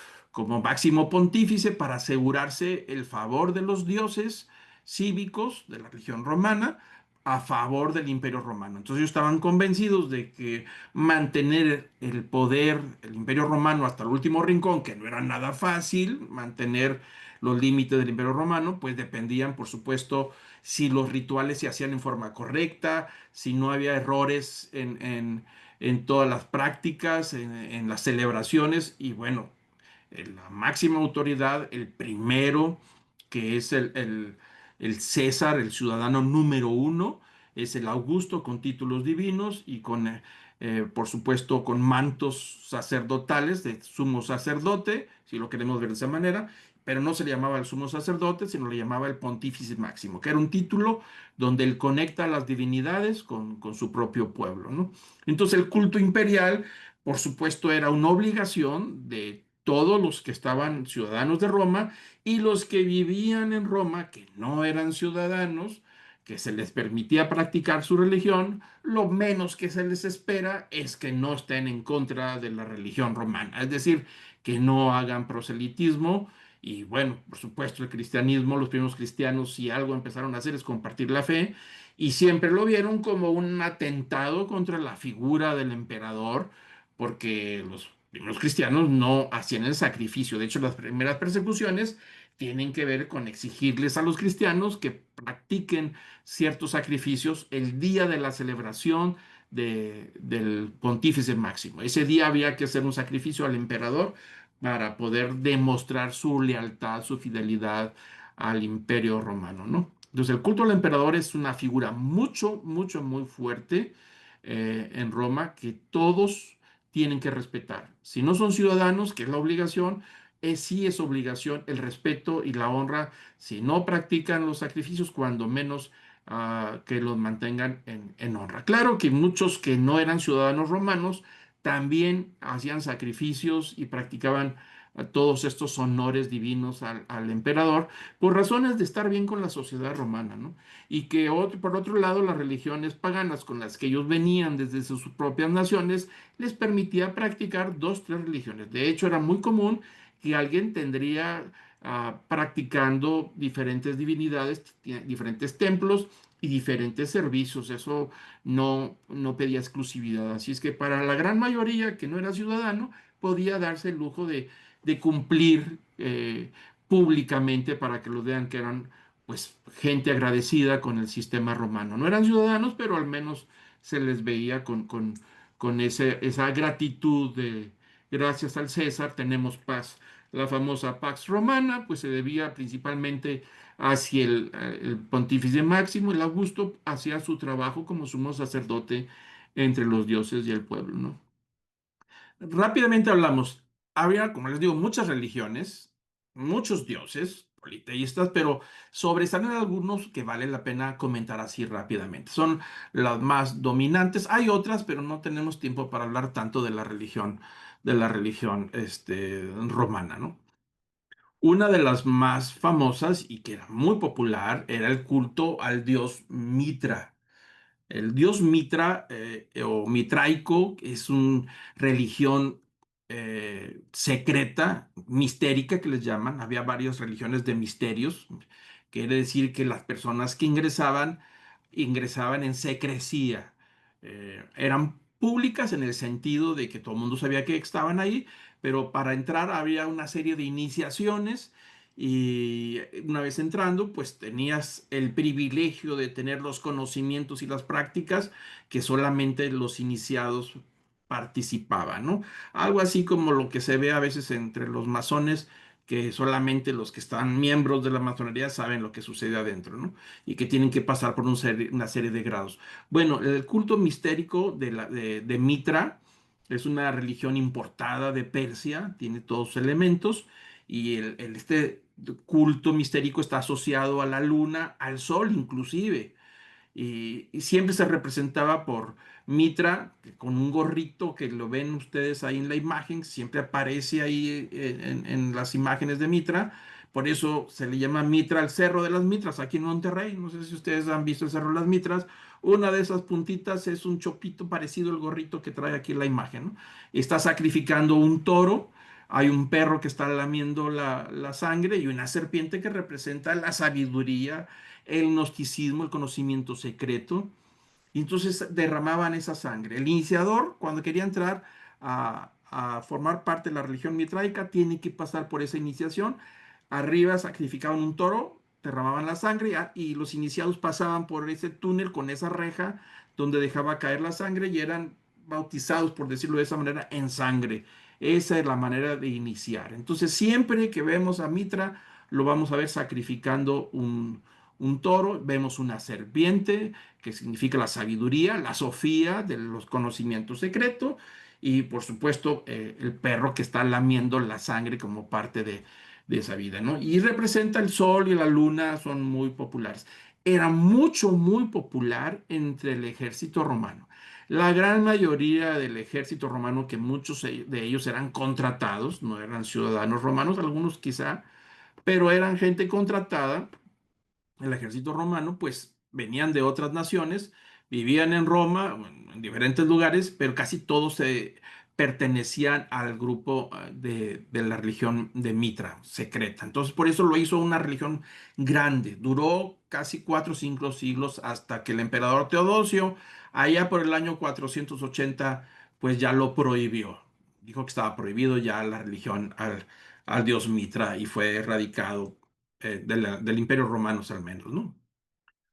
máximo pontífice para asegurarse el favor de los dioses cívicos de la religión romana a favor del Imperio Romano. Entonces ellos estaban convencidos de que mantener el poder, el Imperio Romano hasta el último rincón, que no era nada fácil, mantener los límites del Imperio Romano, pues dependían, por supuesto, si los rituales se hacían en forma correcta, si no había errores en todas las prácticas, en las celebraciones, y bueno, la máxima autoridad, el primero, que es el César, el ciudadano número uno, es el Augusto con títulos divinos y por supuesto, con mantos sacerdotales de sumo sacerdote, si lo queremos ver de esa manera, pero no se le llamaba el sumo sacerdote, sino le llamaba el pontífice máximo, que era un título donde él conecta a las divinidades con su propio pueblo, ¿no? Entonces el culto imperial, por supuesto, era una obligación de todos los que estaban ciudadanos de Roma y los que vivían en Roma, que no eran ciudadanos, que se les permitía practicar su religión, lo menos que se les espera es que no estén en contra de la religión romana, es decir, que no hagan proselitismo. Y bueno, por supuesto, el cristianismo, los primeros cristianos, si algo empezaron a hacer es compartir la fe, y siempre lo vieron como un atentado contra la figura del emperador, porque los primeros cristianos no hacían el sacrificio. De hecho, las primeras persecuciones tienen que ver con exigirles a los cristianos que practiquen ciertos sacrificios el día de la celebración del pontífice máximo. Ese día había que hacer un sacrificio al emperador para poder demostrar su lealtad, su fidelidad al imperio romano, ¿no? Entonces, el culto al emperador es una figura muy fuerte en Roma que todos tienen que respetar. Si no son ciudadanos, que es la obligación, sí es obligación el respeto y la honra. Si no practican los sacrificios, cuando menos que los mantengan en honra. Claro que muchos que no eran ciudadanos romanos también hacían sacrificios y practicaban todos estos honores divinos al emperador por razones de estar bien con la sociedad romana, ¿no? Y que por otro lado las religiones paganas con las que ellos venían desde sus propias naciones les permitía practicar dos, tres religiones. De hecho, era muy común que alguien tendría practicando diferentes divinidades, diferentes templos y diferentes servicios. Eso no pedía exclusividad. Así es que para la gran mayoría que no era ciudadano, podía darse el lujo de cumplir públicamente para que los vean que eran pues gente agradecida con el sistema romano. No eran ciudadanos, pero al menos se les veía con esa gratitud de gracias al César tenemos paz. La famosa Pax Romana, pues se debía principalmente hacia el pontífice máximo, el Augusto, hacía su trabajo como sumo sacerdote entre los dioses y el pueblo, ¿no? Rápidamente hablamos, había, como les digo, muchas religiones, muchos dioses politeístas, pero sobresalen algunos que vale la pena comentar así rápidamente. Son las más dominantes. Hay otras, pero no tenemos tiempo para hablar tanto de la religión romana, ¿no? Una de las más famosas y que era muy popular era el culto al dios Mitra. El dios Mitra o mitraico es una religión secreta, mistérica que les llaman. Había varias religiones de misterios. Quiere decir que las personas que ingresaban en secrecía. Eran públicas en el sentido de que todo el mundo sabía que estaban ahí, pero para entrar había una serie de iniciaciones y una vez entrando, pues tenías el privilegio de tener los conocimientos y las prácticas que solamente los iniciados participaban, ¿no? Algo así como lo que se ve a veces entre los masones, que solamente los que están miembros de la masonería saben lo que sucede adentro, ¿no? Y que tienen que pasar por una serie de grados. Bueno, el culto mistérico de Mitra es una religión importada de Persia, tiene todos sus elementos y este culto mistérico está asociado a la luna, al sol inclusive. y siempre se representaba por Mitra, con un gorrito que lo ven ustedes ahí en la imagen, siempre aparece ahí en las imágenes de Mitra. Por eso se le llama Mitra al Cerro de las Mitras, aquí en Monterrey. No sé si ustedes han visto el Cerro de las Mitras. Una de esas puntitas es un chopito parecido al gorrito que trae aquí en la imagen, ¿no? Está sacrificando un toro. Hay un perro que está lamiendo la sangre y una serpiente que representa la sabiduría, el gnosticismo, el conocimiento secreto. Y entonces derramaban esa sangre. El iniciador, cuando quería entrar a formar parte de la religión mitraica, tiene que pasar por esa iniciación. Arriba sacrificaban un toro, derramaban la sangre y los iniciados pasaban por ese túnel con esa reja donde dejaba caer la sangre y eran bautizados, por decirlo de esa manera, en sangre. Esa es la manera de iniciar. Entonces, siempre que vemos a Mitra, lo vamos a ver sacrificando un toro, vemos una serpiente, que significa la sabiduría, la sofía de los conocimientos secretos, y por supuesto el perro que está lamiendo la sangre como parte de esa vida, ¿no? Y representa el sol y la luna, son muy populares. Era mucho, muy popular entre el ejército romano. La gran mayoría del ejército romano, que muchos de ellos eran contratados, no eran ciudadanos romanos, algunos quizá, pero eran gente contratada. El ejército romano, pues venían de otras naciones, vivían en Roma, en diferentes lugares, pero casi todos se pertenecían al grupo de la religión de Mitra, secreta. Entonces, por eso lo hizo una religión grande. Duró casi 4 o 5 siglos hasta que el emperador Teodosio, allá por el año 480, pues ya lo prohibió. Dijo que estaba prohibido ya la religión al dios Mitra y fue erradicado del Imperio Romano al menos, ¿no?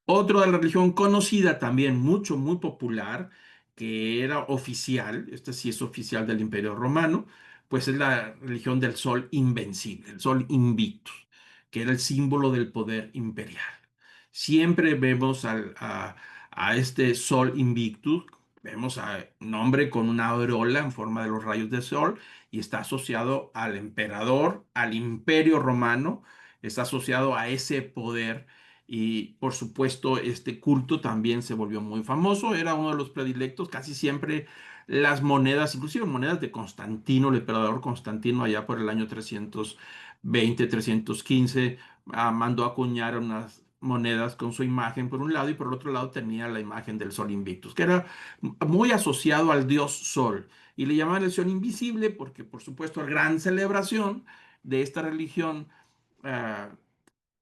Otro de la religión conocida también, mucho, muy popular, que era oficial, este sí es oficial del Imperio Romano, pues es la religión del Sol invencible, el Sol invictus, que era el símbolo del poder imperial. Siempre vemos a este Sol invictus, vemos a un hombre con una aureola en forma de los rayos del sol y está asociado al emperador, al Imperio Romano, está asociado a ese poder y por supuesto, este culto también se volvió muy famoso, era uno de los predilectos, casi siempre las monedas, inclusive monedas de Constantino, el emperador Constantino, allá por el año 320, 315, mandó acuñar unas monedas con su imagen por un lado y por el otro lado tenía la imagen del Sol Invictus, que era muy asociado al dios Sol. Y le llamaban el Sol Invisible porque, por supuesto, la gran celebración de esta religión uh,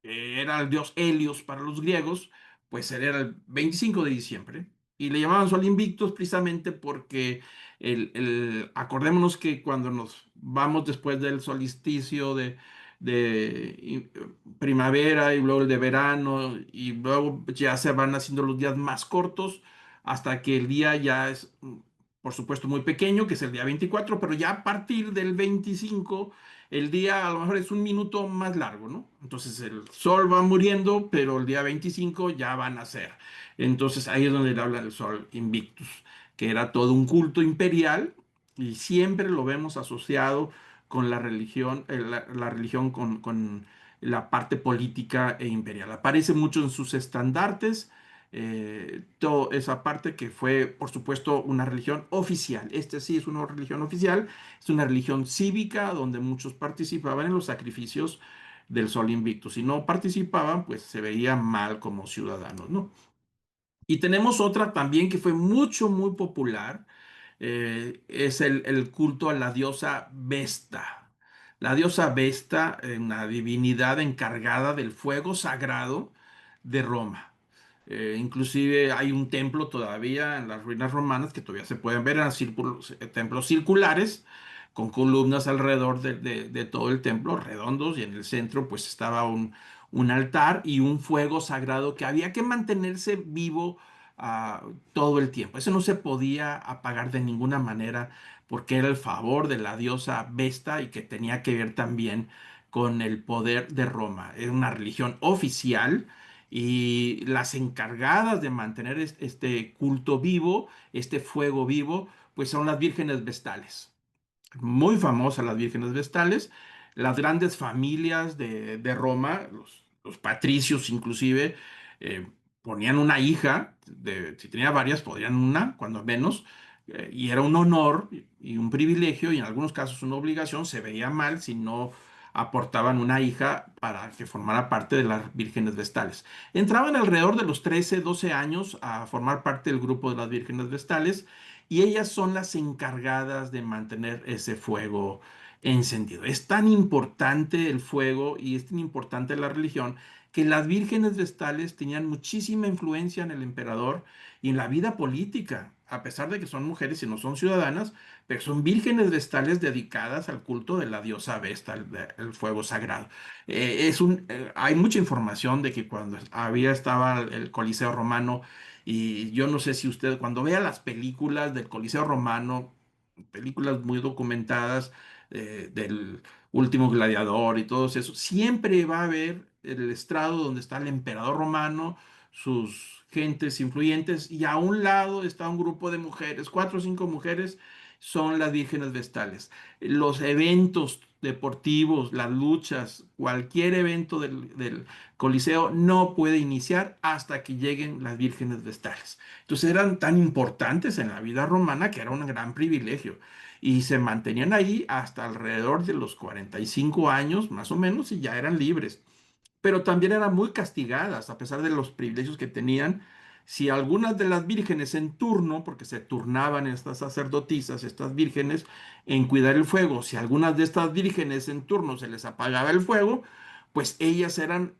era el dios Helios para los griegos, pues él era el 25 de diciembre. Y le llamaban Sol Invictus precisamente porque acordémonos que cuando nos vamos después del solsticio de primavera y luego el de verano y luego ya se van haciendo los días más cortos hasta que el día ya es, por supuesto, muy pequeño, que es el día 24, pero ya a partir del 25 el día a lo mejor es un minuto más largo, ¿no? Entonces el sol va muriendo, pero el día 25 ya va a nacer. Entonces ahí es donde le habla del sol Invictus, que era todo un culto imperial y siempre lo vemos asociado con la religión, la religión con la parte política e imperial. Aparece mucho en sus estandartes. Toda esa parte que fue, por supuesto, una religión oficial. Este sí es una religión oficial, es una religión cívica donde muchos participaban en los sacrificios del Sol Invictus. Si no participaban, pues se veía mal como ciudadanos, ¿no? Y tenemos otra también que fue mucho, muy popular, es el culto a la diosa Vesta. La diosa Vesta, una divinidad encargada del fuego sagrado de Roma. Inclusive hay un templo todavía en las ruinas romanas que todavía se pueden ver, en círculos, templos circulares con columnas alrededor de todo el templo, redondos, y en el centro pues estaba un altar y un fuego sagrado que había que mantenerse vivo todo el tiempo. Eso no se podía apagar de ninguna manera porque era el favor de la diosa Vesta y que tenía que ver también con el poder de Roma. Era una religión oficial y las encargadas de mantener este culto vivo, este fuego vivo, pues son las vírgenes vestales. Muy famosas las vírgenes vestales. Las grandes familias de Roma, los patricios inclusive, ponían una hija, si tenía varias, podrían una, cuando menos, y era un honor y un privilegio, y en algunos casos una obligación. Se veía mal si no aportaban una hija para que formara parte de las vírgenes vestales. Entraban alrededor de los 13, 12 años a formar parte del grupo de las vírgenes vestales, y ellas son las encargadas de mantener ese fuego encendido. Es tan importante el fuego y es tan importante la religión que las vírgenes vestales tenían muchísima influencia en el emperador y en la vida política, a pesar de que son mujeres y no son ciudadanas, pero son vírgenes vestales dedicadas al culto de la diosa Vesta, el fuego sagrado. Hay mucha información de que cuando estaba el Coliseo Romano, y yo no sé si usted, cuando vea las películas del Coliseo Romano, películas muy documentadas, del Último Gladiador y todos eso, siempre va a haber el estrado donde está el emperador romano, sus gentes influyentes, y a un lado está un grupo de mujeres, 4 o 5 mujeres, son las vírgenes vestales. Los eventos deportivos, las luchas, cualquier evento del Coliseo no puede iniciar hasta que lleguen las vírgenes vestales. Entonces eran tan importantes en la vida romana que era un gran privilegio, y se mantenían ahí hasta alrededor de los 45 años, más o menos, y ya eran libres. Pero también eran muy castigadas, a pesar de los privilegios que tenían. Si algunas de las vírgenes en turno, porque se turnaban estas sacerdotisas, estas vírgenes, en cuidar el fuego, si algunas de estas vírgenes en turno se les apagaba el fuego, pues ellas eran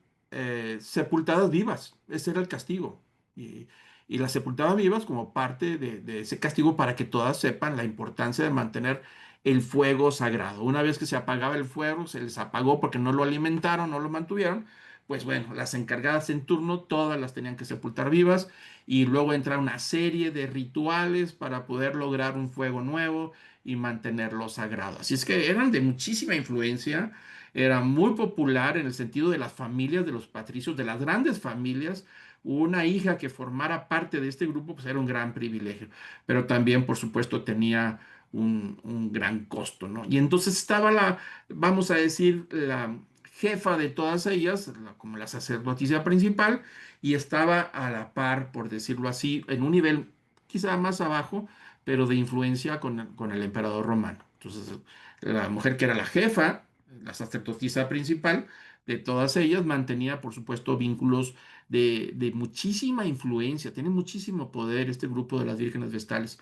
sepultadas vivas. Ese era el castigo. Y, y las sepultaban vivas como parte de ese castigo, para que todas sepan la importancia de mantener el fuego sagrado. Una vez que se apagaba el fuego, se les apagó porque no lo alimentaron, no lo mantuvieron, pues bueno, las encargadas en turno todas las tenían que sepultar vivas, y luego entra una serie de rituales para poder lograr un fuego nuevo y mantenerlo sagrado. Así es que eran de muchísima influencia, era muy popular en el sentido de las familias, de los patricios, de las grandes familias. Una hija que formara parte de este grupo, pues era un gran privilegio, pero también, por supuesto, tenía un gran costo, ¿no? Y entonces estaba vamos a decir, la jefa de todas ellas, como la sacerdotisa principal, y estaba a la par, por decirlo así, en un nivel quizá más abajo, pero de influencia con el emperador romano. Entonces, la mujer que era la jefa, la sacerdotisa principal de todas ellas, mantenía, por supuesto, vínculos de muchísima influencia, tiene muchísimo poder este grupo de las vírgenes vestales.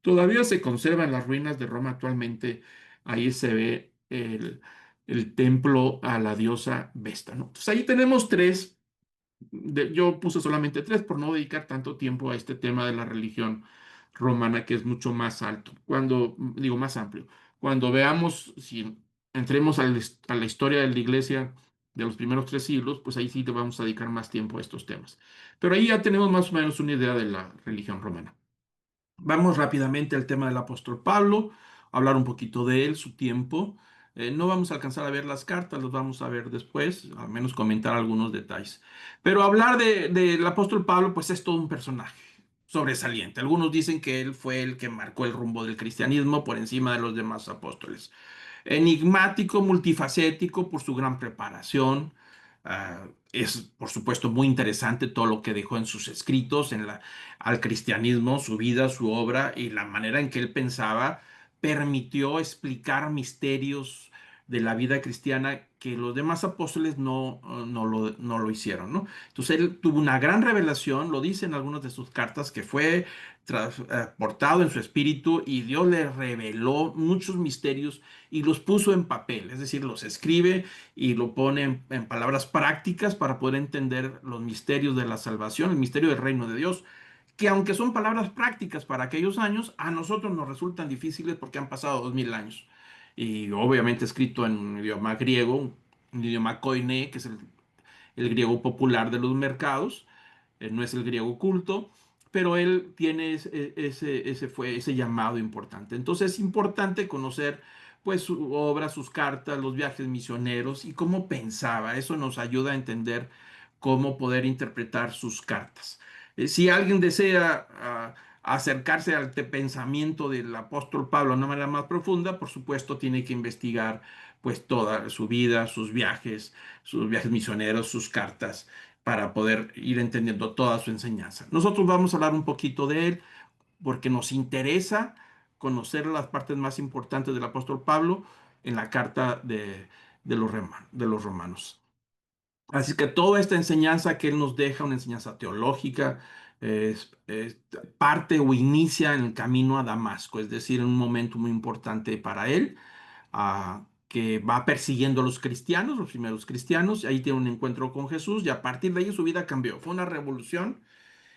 Todavía se conserva en las ruinas de Roma actualmente. Ahí se ve el templo a la diosa Vesta, ¿no? Entonces ahí tenemos tres. Yo puse solamente tres por no dedicar tanto tiempo a este tema de la religión romana, que es mucho más alto. Cuando digo más amplio, cuando veamos, si entremos a la historia de la iglesia de los primeros 3 siglos, pues ahí sí le vamos a dedicar más tiempo a estos temas. Pero ahí ya tenemos más o menos una idea de la religión romana. Vamos rápidamente al tema del apóstol Pablo, hablar un poquito de él, su tiempo. No vamos a alcanzar a ver las cartas, los vamos a ver después, al menos comentar algunos detalles. Pero hablar del apóstol Pablo, pues es todo un personaje sobresaliente. Algunos dicen que él fue el que marcó el rumbo del cristianismo por encima de los demás apóstoles. Enigmático, multifacético por su gran preparación. Es, por supuesto, muy interesante todo lo que dejó en sus escritos, al cristianismo, su vida, su obra, y la manera en que él pensaba permitió explicar misterios de la vida cristiana que los demás apóstoles no lo hicieron, ¿no? Entonces él tuvo una gran revelación, lo dice en algunas de sus cartas, que fue transportado en su espíritu, y Dios le reveló muchos misterios y los puso en papel, es decir, los escribe y lo pone en palabras prácticas para poder entender los misterios de la salvación, el misterio del reino de Dios, que aunque son palabras prácticas para aquellos años, a nosotros nos resultan difíciles porque han pasado 2000 años. Y obviamente escrito en un idioma griego, un idioma koiné, que es el griego popular de los mercados. No es el griego culto, pero él tiene ese llamado importante. Entonces es importante conocer pues su obra, sus cartas, los viajes misioneros y cómo pensaba. Eso nos ayuda a entender cómo poder interpretar sus cartas. Si alguien desea acercarse al pensamiento del apóstol Pablo de una manera más profunda, por supuesto tiene que investigar pues toda su vida, sus viajes misioneros, sus cartas, para poder ir entendiendo toda su enseñanza. Nosotros vamos a hablar un poquito de él porque nos interesa conocer las partes más importantes del apóstol Pablo en la carta de los romanos. Así que toda esta enseñanza que él nos deja, una enseñanza teológica, es parte o inicia en el camino a Damasco, es decir, en un momento muy importante para él, que va persiguiendo a los cristianos, los primeros cristianos, y ahí tiene un encuentro con Jesús y a partir de ahí su vida cambió. Fue una revolución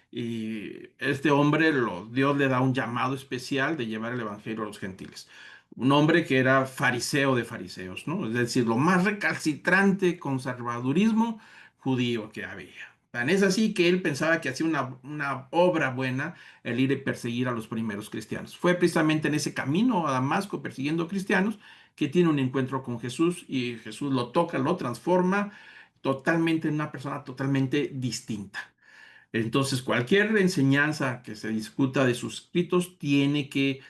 y este hombre, Dios le da un llamado especial de llevar el evangelio a los gentiles. Un hombre que era fariseo de fariseos, ¿no? Es decir, lo más recalcitrante conservadurismo judío que había. Tan es así que él pensaba que hacía una obra buena el ir a perseguir a los primeros cristianos. Fue precisamente en ese camino a Damasco persiguiendo cristianos que tiene un encuentro con Jesús y Jesús lo toca, lo transforma totalmente en una persona totalmente distinta. Entonces, cualquier enseñanza que se discuta de sus escritos tiene que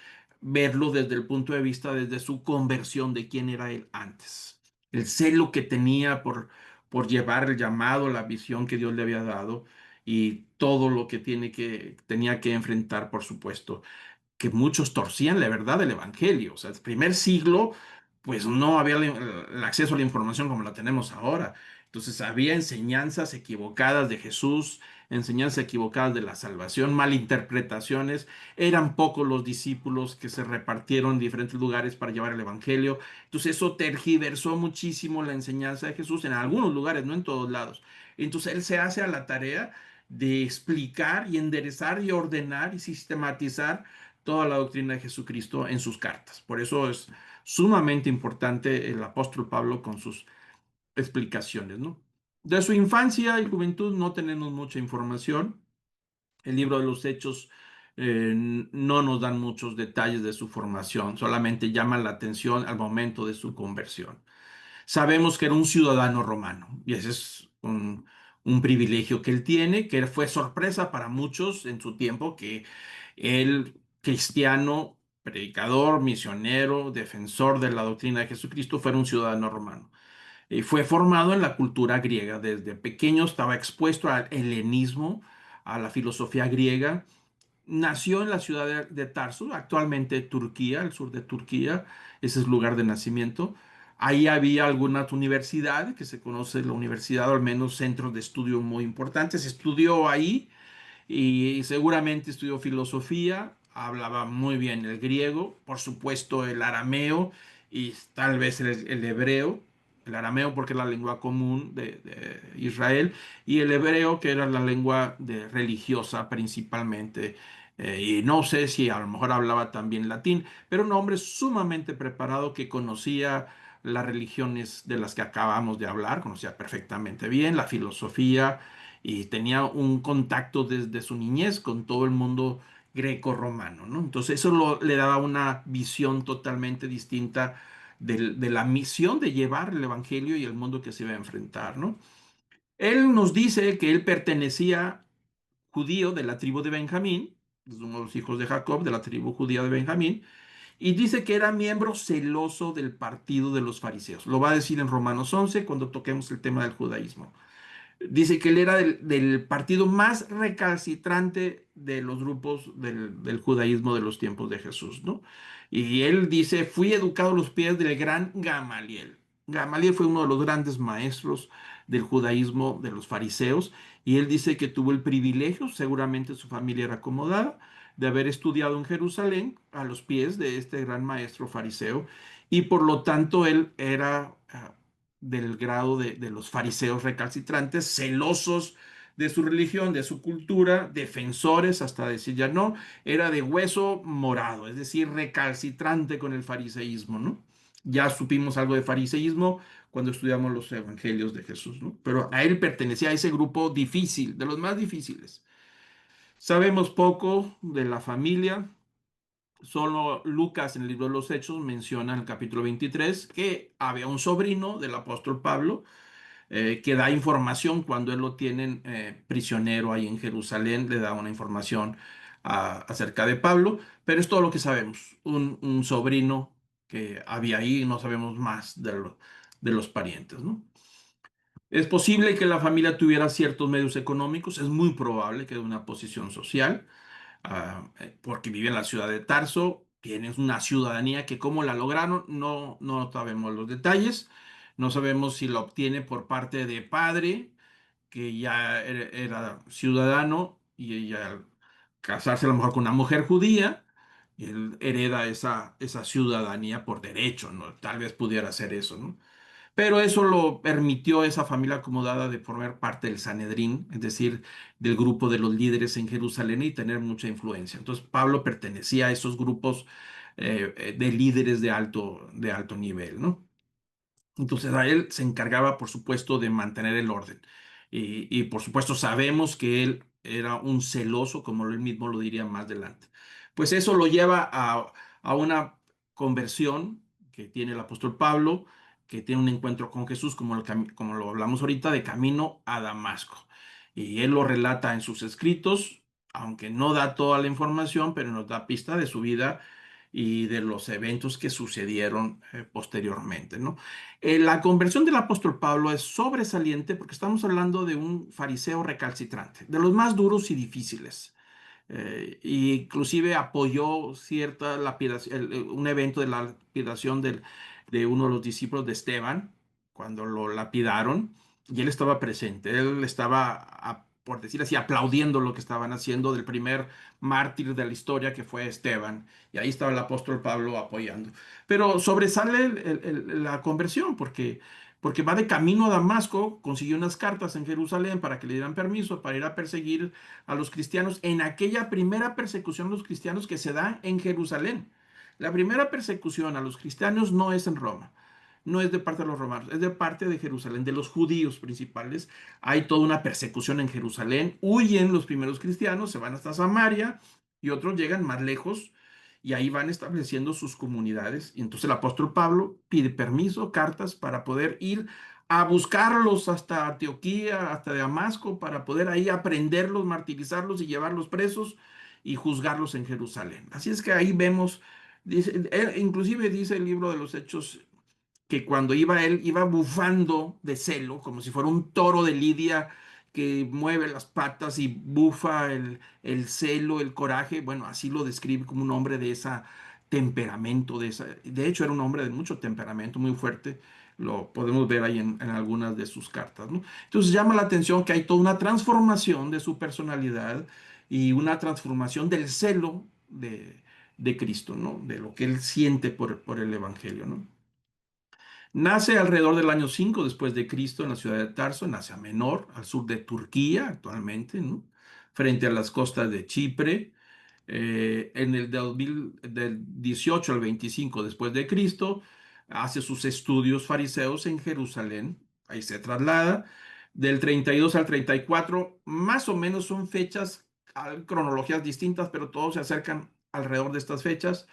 verlo desde el punto de vista, desde su conversión de quién era él antes. El celo que tenía por llevar el llamado, la visión que Dios le había dado y todo lo que tenía que enfrentar, por supuesto que muchos torcían la verdad del Evangelio. O sea, el primer siglo, pues no había el acceso a la información como la tenemos ahora. Entonces había enseñanzas equivocadas de Jesús, enseñanzas equivocadas de la salvación, malinterpretaciones. Eran pocos los discípulos que se repartieron en diferentes lugares para llevar el Evangelio. Entonces eso tergiversó muchísimo la enseñanza de Jesús en algunos lugares, no en todos lados. Entonces él se hace a la tarea de explicar y enderezar y ordenar y sistematizar toda la doctrina de Jesucristo en sus cartas. Por eso es sumamente importante el apóstol Pablo con sus explicaciones, ¿no? De su infancia y juventud no tenemos mucha información. El libro de los Hechos no nos dan muchos detalles de su formación, solamente llaman la atención al momento de su conversión. Sabemos que era un ciudadano romano y ese es un privilegio que él tiene, que fue sorpresa para muchos en su tiempo, que él, cristiano, predicador, misionero, defensor de la doctrina de Jesucristo, fuera un ciudadano romano. Y fue formado en la cultura griega. Desde pequeño estaba expuesto al helenismo, a la filosofía griega. Nació en la ciudad de Tarso, actualmente Turquía, el sur de Turquía, ese es el lugar de nacimiento. Ahí había algunas universidades, que se conoce la universidad, o al menos centros de estudio muy importantes. Estudió ahí y seguramente estudió filosofía, hablaba muy bien el griego, por supuesto el arameo y tal vez el hebreo. El arameo porque es la lengua común de Israel y el hebreo que era la lengua religiosa principalmente. Y no sé si a lo mejor hablaba también latín, pero un hombre sumamente preparado que conocía las religiones de las que acabamos de hablar, conocía perfectamente bien la filosofía, y tenía un contacto desde su niñez con todo el mundo greco-romano, ¿no? Entonces eso le daba una visión totalmente distinta de la misión de llevar el evangelio y el mundo que se iba a enfrentar, ¿no? Él nos dice que él pertenecía judío de la tribu de Benjamín, es uno de los hijos de Jacob, de la tribu judía de Benjamín, y dice que era miembro celoso del partido de los fariseos. Lo va a decir en Romanos 11 cuando toquemos el tema del judaísmo. Dice que él era del partido más recalcitrante de los grupos del judaísmo de los tiempos de Jesús, ¿no? Y él dice, fui educado a los pies del gran Gamaliel. Gamaliel fue uno de los grandes maestros del judaísmo de los fariseos y él dice que tuvo el privilegio, seguramente su familia era acomodada, de haber estudiado en Jerusalén a los pies de este gran maestro fariseo y por lo tanto él era del grado de los fariseos recalcitrantes, celosos de su religión, de su cultura, defensores, hasta decir ya no, era de hueso morado, es decir, recalcitrante con el fariseísmo, ¿no? Ya supimos algo de fariseísmo cuando estudiamos los evangelios de Jesús, ¿no? Pero a él pertenecía a ese grupo difícil, de los más difíciles. Sabemos poco de la familia, solo Lucas en el libro de los Hechos menciona en el capítulo 23 que había un sobrino del apóstol Pablo que da información cuando él lo tienen prisionero ahí en Jerusalén, le da una información acerca de Pablo, pero es todo lo que sabemos. Un sobrino que había ahí, no sabemos más de los parientes, ¿no? Es posible que la familia tuviera ciertos medios económicos, es muy probable que de una posición social, porque vive en la ciudad de Tarso, tienen una ciudadanía que cómo la lograron, no sabemos los detalles, no sabemos si la obtiene por parte de padre, que ya era ciudadano, y ella al casarse a lo mejor con una mujer judía, él hereda esa ciudadanía por derecho, ¿no? Tal vez pudiera ser eso, ¿no? Pero eso lo permitió a esa familia acomodada de formar parte del Sanedrín, es decir, del grupo de los líderes en Jerusalén y tener mucha influencia. Entonces Pablo pertenecía a esos grupos de líderes de alto nivel, ¿no? Entonces a él se encargaba, por supuesto, de mantener el orden. Y, por supuesto sabemos que él era un celoso, como él mismo lo diría más adelante. Pues eso lo lleva a una conversión que tiene el apóstol Pablo, que tiene un encuentro con Jesús, como lo hablamos ahorita, de camino a Damasco. Y él lo relata en sus escritos, aunque no da toda la información, pero nos da pista de su vida y de los eventos que sucedieron posteriormente, ¿no? La conversión del apóstol Pablo es sobresaliente porque estamos hablando de un fariseo recalcitrante, de los más duros y difíciles. Y inclusive apoyó cierta lapidación, un evento de la lapidación de uno de los discípulos de Esteban, cuando lo lapidaron, y él estaba presente, él estaba, por decir así, aplaudiendo lo que estaban haciendo del primer mártir de la historia que fue Esteban, y ahí estaba el apóstol Pablo apoyando. Pero sobresale la conversión porque va de camino a Damasco, consiguió unas cartas en Jerusalén para que le dieran permiso para ir a perseguir a los cristianos en aquella primera persecución a los cristianos que se da en Jerusalén. La primera persecución a los cristianos no es en Roma, no es de parte de los romanos, es de parte de Jerusalén, de los judíos principales. Hay toda una persecución en Jerusalén, huyen los primeros cristianos, se van hasta Samaria y otros llegan más lejos y ahí van estableciendo sus comunidades. Y entonces el apóstol Pablo pide permiso, cartas para poder ir a buscarlos hasta Antioquía, hasta Damasco, para poder ahí aprenderlos, martirizarlos y llevarlos presos y juzgarlos en Jerusalén. Así es que ahí vemos, inclusive dice el libro de los Hechos que cuando iba él, iba bufando de celo, como si fuera un toro de lidia que mueve las patas y bufa el celo, el coraje. Bueno, así lo describe como un hombre de ese temperamento, de hecho era un hombre de mucho temperamento, muy fuerte. Lo podemos ver ahí en algunas de sus cartas, ¿no? Entonces llama la atención que hay toda una transformación de su personalidad y una transformación del celo de Cristo, ¿no? De lo que él siente por el Evangelio, ¿no? Nace alrededor del año 5 después de Cristo en la ciudad de Tarso, en Asia Menor, al sur de Turquía actualmente, ¿no? Frente a las costas de Chipre. En el del 18 al 25 después de Cristo, hace sus estudios fariseos en Jerusalén, ahí se traslada. Del 32 al 34, más o menos son fechas, cronologías distintas, pero todos se acercan alrededor de estas fechas.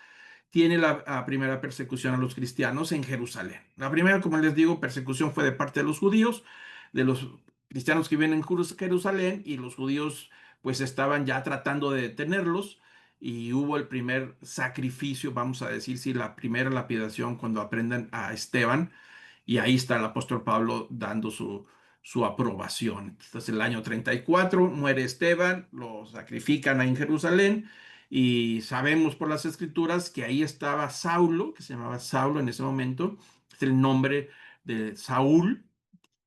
Tiene la primera persecución a los cristianos en Jerusalén. La primera, como les digo, persecución fue de parte de los judíos, de los cristianos que viven en Jerusalén, y los judíos pues estaban ya tratando de detenerlos, y hubo el primer sacrificio, vamos a decir, sí, la primera lapidación cuando aprenden a Esteban, y ahí está el apóstol Pablo dando su aprobación. Entonces, el año 34 muere Esteban, lo sacrifican ahí en Jerusalén, y sabemos por las escrituras que ahí estaba Saulo, que se llamaba Saulo en ese momento, es el nombre de Saúl,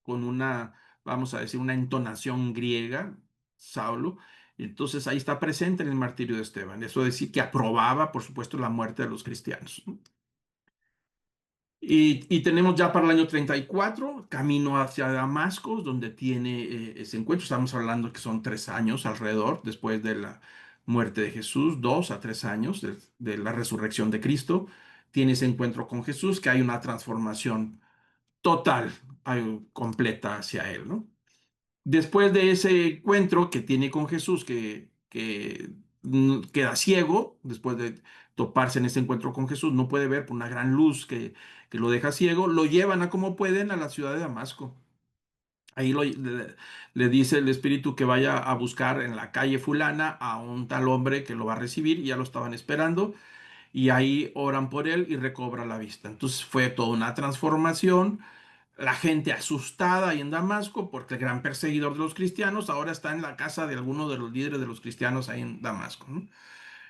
con una, vamos a decir, una entonación griega, Saulo. Entonces ahí está presente en el martirio de Esteban. Eso es decir que aprobaba, por supuesto, la muerte de los cristianos. Y tenemos ya para el año 34 camino hacia Damasco, donde tiene ese encuentro. Estamos hablando que son 3 años alrededor, después de la muerte de Jesús, 2 a 3 años de la resurrección de Cristo. Tiene ese encuentro con Jesús, que hay una transformación total, completa hacia él, ¿no? Después de ese encuentro que tiene con Jesús, que queda ciego, después de toparse en ese encuentro con Jesús, no puede ver por una gran luz que lo deja ciego, lo llevan a como pueden a la ciudad de Damasco. Ahí le dice el Espíritu que vaya a buscar en la calle fulana a un tal hombre que lo va a recibir, y ya lo estaban esperando, y ahí oran por él y recobra la vista. Entonces fue toda una transformación la gente asustada ahí en Damasco, porque el gran perseguidor de los cristianos ahora está en la casa de alguno de los líderes de los cristianos ahí en Damasco, ¿no?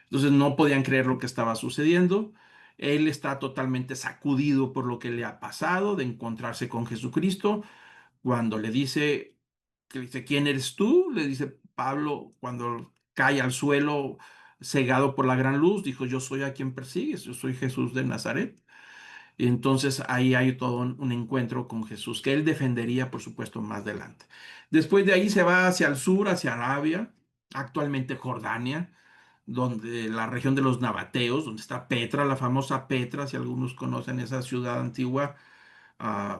Entonces no podían creer lo que estaba sucediendo. Él está totalmente sacudido por lo que le ha pasado de encontrarse con Jesucristo. Cuando le dice, que le dice, ¿quién eres tú? Le dice Pablo cuando cae al suelo cegado por la gran luz, dijo, yo soy a quien persigues, yo soy Jesús de Nazaret. Y entonces ahí hay todo un encuentro con Jesús que él defendería, por supuesto, más adelante. Después de ahí se va hacia el sur, hacia Arabia, actualmente Jordania, donde la región de los Nabateos, donde está Petra, la famosa Petra, si algunos conocen esa ciudad antigua,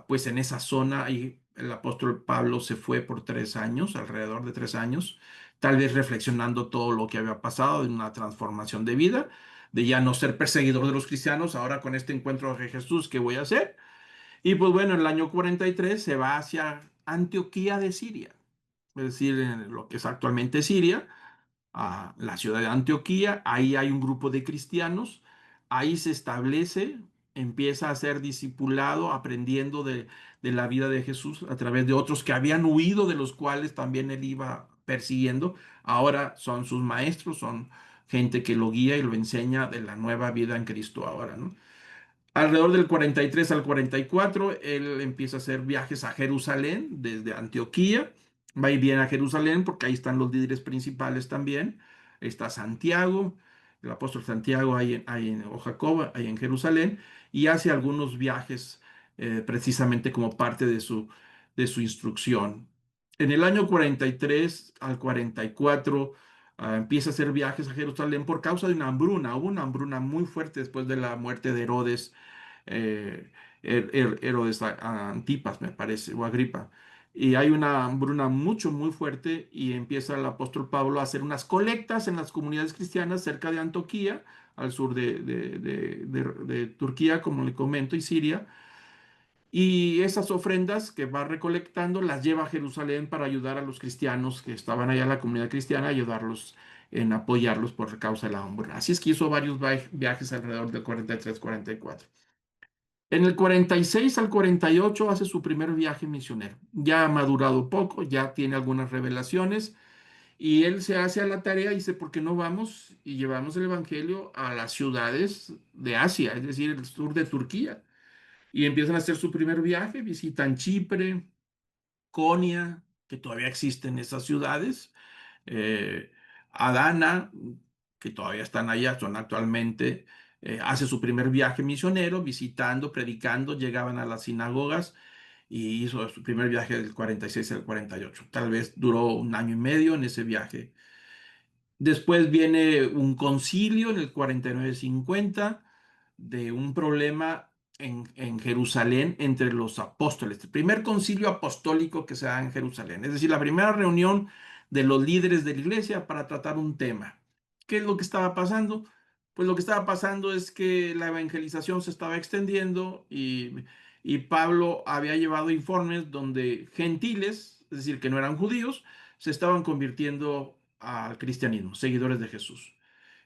pues en esa zona y el apóstol Pablo se fue por 3 años, alrededor de 3 años, tal vez reflexionando todo lo que había pasado, de una transformación de vida, de ya no ser perseguidor de los cristianos, ahora con este encuentro de Jesús, ¿qué voy a hacer? Y pues bueno, en el año 43 se va hacia Antioquía de Siria, es decir, en lo que es actualmente Siria, a la ciudad de Antioquía, ahí hay un grupo de cristianos, ahí se establece, empieza a ser discipulado, aprendiendo de la vida de Jesús a través de otros que habían huido, de los cuales también él iba persiguiendo. Ahora son sus maestros, son gente que lo guía y lo enseña de la nueva vida en Cristo ahora, ¿no? Alrededor del 43 al 44, él empieza a hacer viajes a Jerusalén desde Antioquía. Va y viene a Jerusalén porque ahí están los líderes principales también. Está Santiago, el apóstol Santiago o Jacob, ahí en Jerusalén, y hace algunos viajes precisamente como parte de su instrucción. En el año 43 al 44 empieza a hacer viajes a Jerusalén por causa de una hambruna. Hubo una hambruna muy fuerte después de la muerte de Herodes, eh, Herodes Antipas, me parece, o Agripa. Y hay una hambruna muy fuerte y empieza el apóstol Pablo a hacer unas colectas en las comunidades cristianas cerca de Antioquía, al sur de Turquía, como le comento, y Siria. Y esas ofrendas que va recolectando las lleva a Jerusalén para ayudar a los cristianos que estaban allá en la comunidad cristiana, ayudarlos en apoyarlos por causa de la hambruna. Así es que hizo varios viajes alrededor del 43-44. En el 46 al 48 hace su primer viaje misionero. Ya ha madurado poco, ya tiene algunas revelaciones y él se hace a la tarea y dice, ¿por qué no vamos y llevamos el evangelio a las ciudades de Asia, es decir, el sur de Turquía? Y empiezan a hacer su primer viaje, visitan Chipre, Konya, que todavía existen esas ciudades, eh, Adana, que todavía están allá, son actualmente, hace su primer viaje misionero, visitando, predicando, llegaban a las sinagogas y hizo su primer viaje del 46 al 48. Tal vez duró un año y medio en ese viaje. Después viene un concilio en el 49-50 de un problema en Jerusalén entre los apóstoles. El primer concilio apostólico que se da en Jerusalén. Es decir, la primera reunión de los líderes de la iglesia para tratar un tema. ¿Qué es lo que estaba pasando? Pues lo que estaba pasando es que la evangelización se estaba extendiendo y Pablo había llevado informes donde gentiles, es decir, que no eran judíos, se estaban convirtiendo al cristianismo, seguidores de Jesús.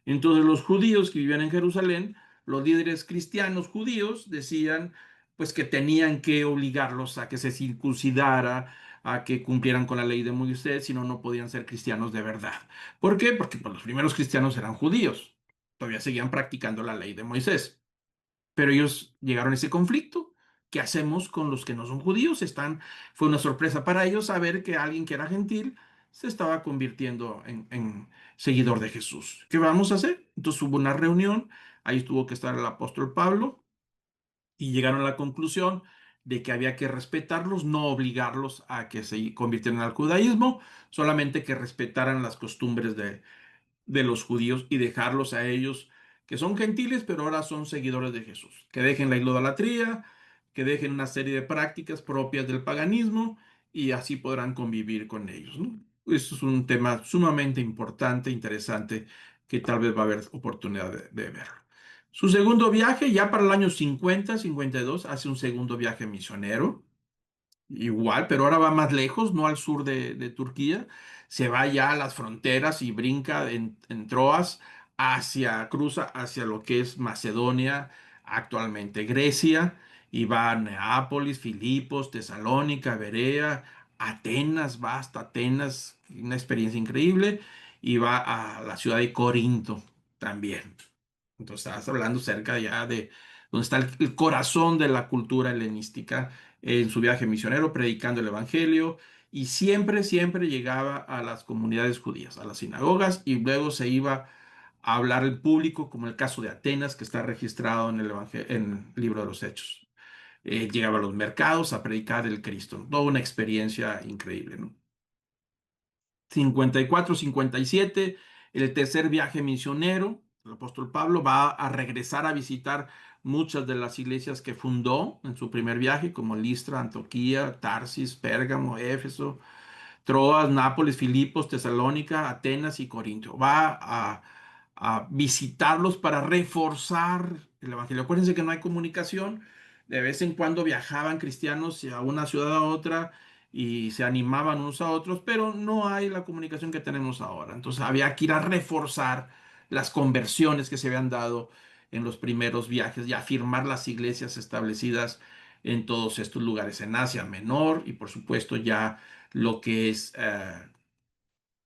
Entonces los judíos que vivían en Jerusalén, los líderes cristianos judíos decían pues que tenían que obligarlos a que se circuncidara, a que cumplieran con la ley de Moisés, si no, no podían ser cristianos de verdad. ¿Por qué? Porque pues, los primeros cristianos eran judíos, todavía seguían practicando la ley de Moisés. Pero ellos llegaron a ese conflicto. ¿Qué hacemos con los que no son judíos? Fue una sorpresa para ellos saber que alguien que era gentil se estaba convirtiendo en seguidor de Jesús. ¿Qué vamos a hacer? Entonces hubo una reunión, ahí tuvo que estar el apóstol Pablo y llegaron a la conclusión de que había que respetarlos, no obligarlos a que se convirtieran al judaísmo, solamente que respetaran las costumbres de los judíos y dejarlos a ellos, que son gentiles, pero ahora son seguidores de Jesús. Que dejen la idolatría, que dejen una serie de prácticas propias del paganismo y así podrán convivir con ellos, ¿no? Eso es un tema sumamente importante, interesante, que tal vez va a haber oportunidad de verlo. Su segundo viaje, ya para el año 50-52, hace un segundo viaje misionero. Igual, pero ahora va más lejos, no al sur de Turquía, se va ya a las fronteras y brinca en Troas cruza hacia lo que es Macedonia, actualmente Grecia, y va a Neápolis, Filipos, Tesalónica, Berea, Atenas, va hasta Atenas, una experiencia increíble, y va a la ciudad de Corinto también. Entonces estás hablando cerca ya de donde está el corazón de la cultura helenística en su viaje misionero, predicando el evangelio, y siempre, siempre llegaba a las comunidades judías, a las sinagogas, y luego se iba a hablar al público, como el caso de Atenas, que está registrado en en el libro de los Hechos. Llegaba a los mercados a predicar el Cristo. Toda una experiencia increíble, ¿no? 54, 57, el tercer viaje misionero, el apóstol Pablo va a regresar a visitar muchas de las iglesias que fundó en su primer viaje, como Listra, Antioquía, Tarsis, Pérgamo, Éfeso, Troas, Nápoles, Filipos, Tesalónica, Atenas y Corinto. Va a visitarlos para reforzar el evangelio. Acuérdense que no hay comunicación. De vez en cuando viajaban cristianos a una ciudad a otra y se animaban unos a otros, pero no hay la comunicación que tenemos ahora. Entonces había que ir a reforzar las conversiones que se habían dado en los primeros viajes y afirmar las iglesias establecidas en todos estos lugares, en Asia Menor y por supuesto ya lo que es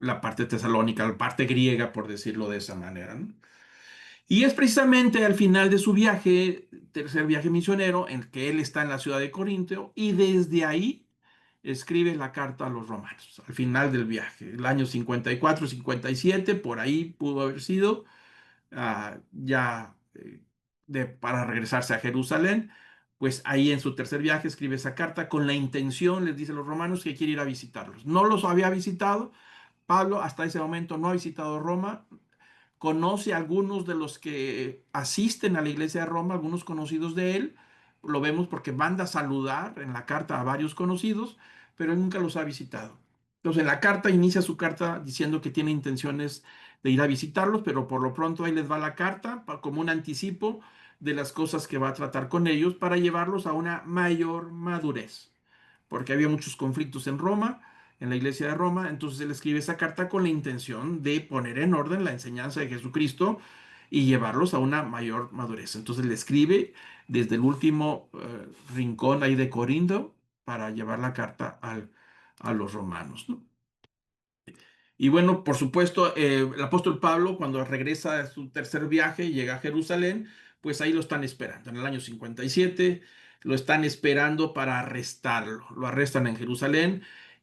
la parte tesalónica, la parte griega, por decirlo de esa manera, ¿no? Y es precisamente al final de su viaje, tercer viaje misionero, en que él está en la ciudad de Corinto y desde ahí escribe la carta a los romanos, al final del viaje, el año 54, 57, por ahí pudo haber sido, ya para regresarse a Jerusalén, pues ahí en su tercer viaje escribe esa carta con la intención, les dice a los romanos que quiere ir a visitarlos. No los había visitado, Pablo hasta ese momento no ha visitado Roma, conoce a algunos de los que asisten a la iglesia de Roma, algunos conocidos de él, lo vemos porque manda a saludar en la carta a varios conocidos, pero él nunca los ha visitado. Entonces, en la carta inicia su carta diciendo que tiene intenciones de ir a visitarlos, pero por lo pronto ahí les va la carta como un anticipo de las cosas que va a tratar con ellos para llevarlos a una mayor madurez, porque había muchos conflictos en Roma, en la iglesia de Roma, entonces él escribe esa carta con la intención de poner en orden la enseñanza de Jesucristo y llevarlos a una mayor madurez. Entonces le escribe desde el último rincón ahí de Corinto para llevar la carta a los romanos, ¿no? Y bueno, por supuesto, el apóstol Pablo, cuando regresa de su tercer viaje y llega a Jerusalén, pues ahí lo están esperando. En el año 57 lo están esperando para arrestarlo. Lo arrestan en Jerusalén,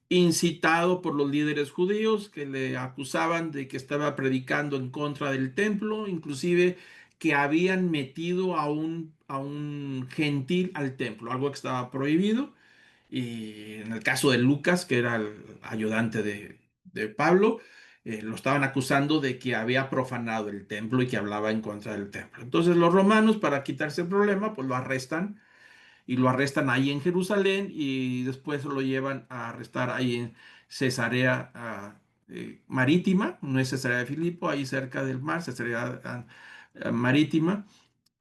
incitado por los líderes judíos que le acusaban de que estaba predicando en contra del templo, inclusive que habían metido a un gentil al templo, algo que estaba prohibido. Y en el caso de Lucas, que era el ayudante de Pablo, lo estaban acusando de que había profanado el templo y que hablaba en contra del templo. Entonces los romanos, para quitarse el problema, pues lo arrestan y lo arrestan ahí en Jerusalén y después lo llevan a arrestar ahí en Cesarea Marítima, no es Cesarea de Filipo, ahí cerca del mar, Cesarea Marítima.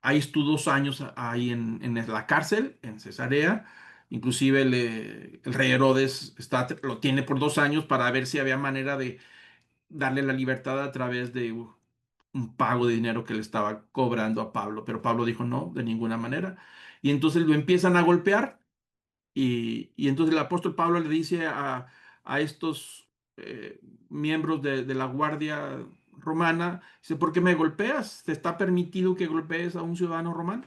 Ahí estuvo 2 años ahí en la cárcel, en Cesarea. Inclusive el rey Herodes lo tiene por 2 años para ver si había manera de darle la libertad a través de un pago de dinero que le estaba cobrando a Pablo. Pero Pablo dijo no, de ninguna manera. Y entonces lo empiezan a golpear y entonces el apóstol Pablo le dice a estos miembros de la guardia romana, dice, ¿por qué me golpeas? ¿Te está permitido que golpees a un ciudadano romano?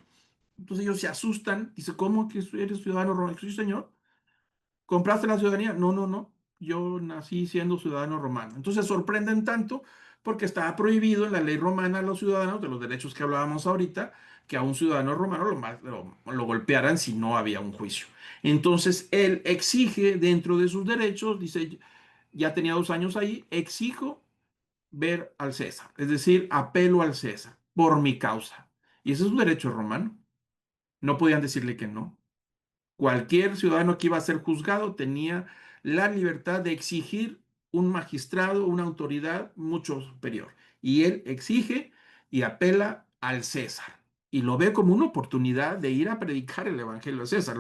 Entonces ellos se asustan, dice, ¿cómo que eres ciudadano romano? Sí, señor. ¿Compraste la ciudadanía? No, no, no. Yo nací siendo ciudadano romano. Entonces se sorprenden tanto porque estaba prohibido en la ley romana a los ciudadanos, de los derechos que hablábamos ahorita, que a un ciudadano romano lo golpearan si no había un juicio. Entonces él exige dentro de sus derechos, dice, ya tenía 2 años ahí, exijo ver al César, es decir, apelo al César por mi causa. Y ese es un derecho romano. No podían decirle que no. Cualquier ciudadano que iba a ser juzgado tenía la libertad de exigir un magistrado, una autoridad mucho superior. Y él exige y apela al César. Y lo ve como una oportunidad de ir a predicar el Evangelio al César.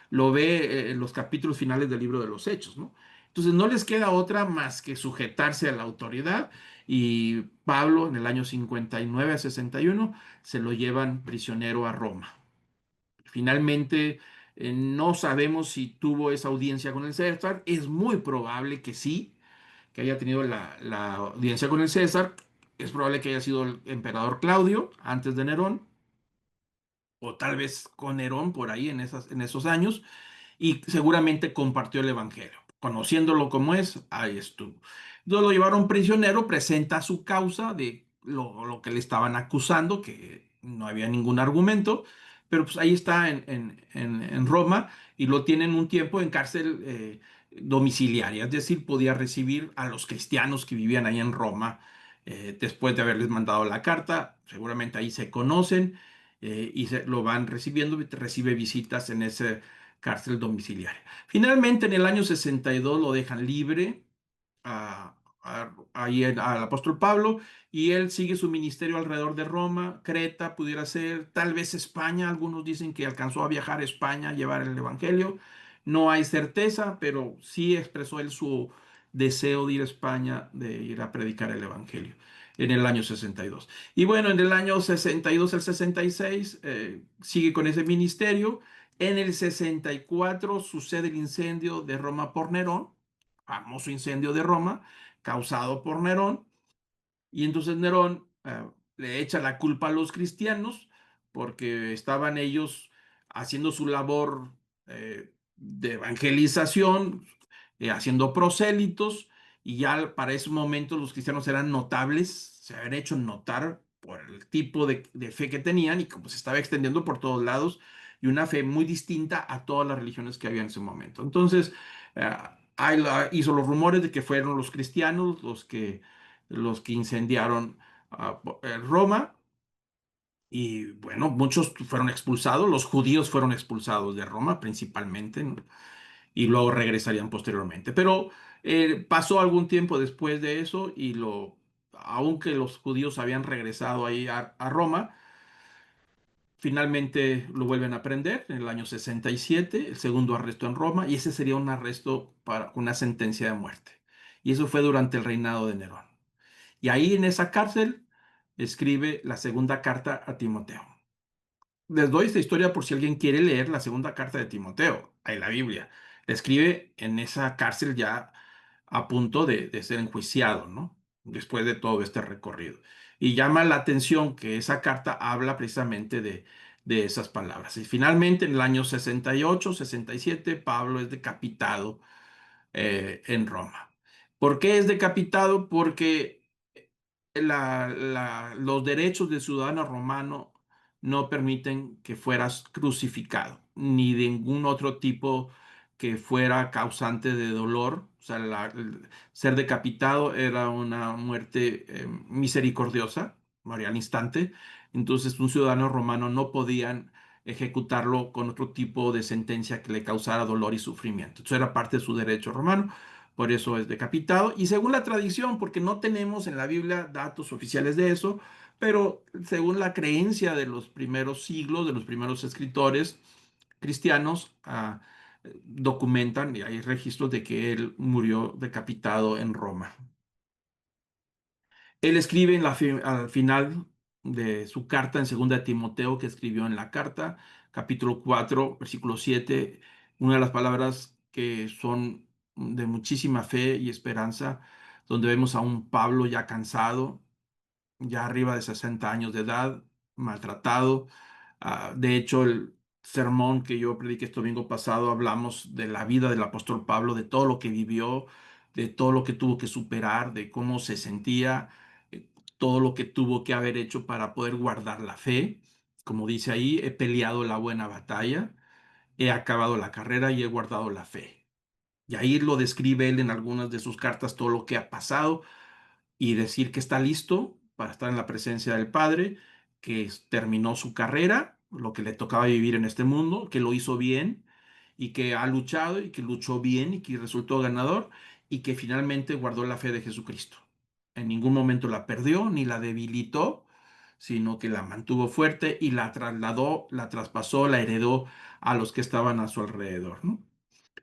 Lo ve en los capítulos finales del libro de los Hechos, ¿no? Entonces no les queda otra más que sujetarse a la autoridad. Y Pablo, en el año 59 a 61 se lo llevan prisionero a Roma. Finalmente, no sabemos si tuvo esa audiencia con el César. Es muy probable que sí, que haya tenido la audiencia con el César. Es probable que haya sido el emperador Claudio antes de Nerón, o tal vez con Nerón por ahí en esos años, y seguramente compartió el Evangelio. Conociéndolo como es, ahí estuvo. Entonces lo llevaron prisionero, presenta su causa de lo que le estaban acusando, que no había ningún argumento, pero pues ahí está en Roma y lo tienen un tiempo en cárcel domiciliaria, es decir, podía recibir a los cristianos que vivían ahí en Roma después de haberles mandado la carta, seguramente ahí se conocen y lo van recibiendo, recibe visitas en ese cárcel domiciliaria. Finalmente, en el año 62 lo dejan libre ahí al apóstol Pablo y él sigue su ministerio alrededor de Roma, Creta, pudiera ser, tal vez España. Algunos dicen que alcanzó a viajar a España a llevar el evangelio. No hay certeza, pero sí expresó él su deseo de ir a España, de ir a predicar el evangelio en el año 62. Y bueno, en el año 62 al 66 sigue con ese ministerio. En el 64 sucede el incendio de Roma por Nerón, famoso incendio de Roma, causado por Nerón. Y entonces Nerón le echa la culpa a los cristianos porque estaban ellos haciendo su labor de evangelización, haciendo prosélitos, y ya para ese momento los cristianos eran notables, se habían hecho notar por el tipo de fe que tenían y como se estaba extendiendo por todos lados, y una fe muy distinta a todas las religiones que había en ese momento. Entonces, eh, hizo los rumores de que fueron los cristianos los que incendiaron Roma. Y bueno, muchos fueron expulsados, los judíos fueron expulsados de Roma principalmente, ¿no? Y luego regresarían posteriormente. Pero pasó algún tiempo después de eso aunque los judíos habían regresado ahí a Roma, finalmente lo vuelven a prender en el año 67, el segundo arresto en Roma, y ese sería un arresto para una sentencia de muerte. Y eso fue durante el reinado de Nerón. Y ahí en esa cárcel escribe la segunda carta a Timoteo. Les doy esta historia por si alguien quiere leer la segunda carta de Timoteo, en la Biblia. La escribe en esa cárcel ya a punto de ser enjuiciado, ¿no? Después de todo este recorrido. Y llama la atención que esa carta habla precisamente de esas palabras. Y finalmente, en el año 68, 67, Pablo es decapitado en Roma. ¿Por qué es decapitado? Porque los derechos del ciudadano romano no permiten que fueras crucificado, ni de ningún otro tipo que fuera causante de dolor. O sea, ser decapitado era una muerte misericordiosa, moría al instante. Entonces, un ciudadano romano no podían ejecutarlo con otro tipo de sentencia que le causara dolor y sufrimiento. Eso era parte de su derecho romano, por eso es decapitado. Y según la tradición, porque no tenemos en la Biblia datos oficiales de eso, pero según la creencia de los primeros siglos, de los primeros escritores cristianos, documentan y hay registros de que él murió decapitado en Roma. Él escribe al final de su carta en segunda de Timoteo, que escribió en la carta, capítulo 4 versículo 7, una de las palabras que son de muchísima fe y esperanza, donde vemos a un Pablo ya cansado, ya arriba de 60 años de edad, maltratado. De hecho, el sermón que yo prediqué este domingo pasado, hablamos de la vida del apóstol Pablo, de todo lo que vivió, de todo lo que tuvo que superar, de cómo se sentía, todo lo que tuvo que haber hecho para poder guardar la fe. Como dice ahí, he peleado la buena batalla, he acabado la carrera y he guardado la fe. Y ahí lo describe él en algunas de sus cartas, todo lo que ha pasado y decir que está listo para estar en la presencia del Padre, que terminó su carrera, lo que le tocaba vivir en este mundo, que lo hizo bien y que ha luchado y que luchó bien y que resultó ganador y que finalmente guardó la fe de Jesucristo. En ningún momento la perdió ni la debilitó, sino que la mantuvo fuerte y la trasladó, la traspasó, la heredó a los que estaban a su alrededor, ¿no?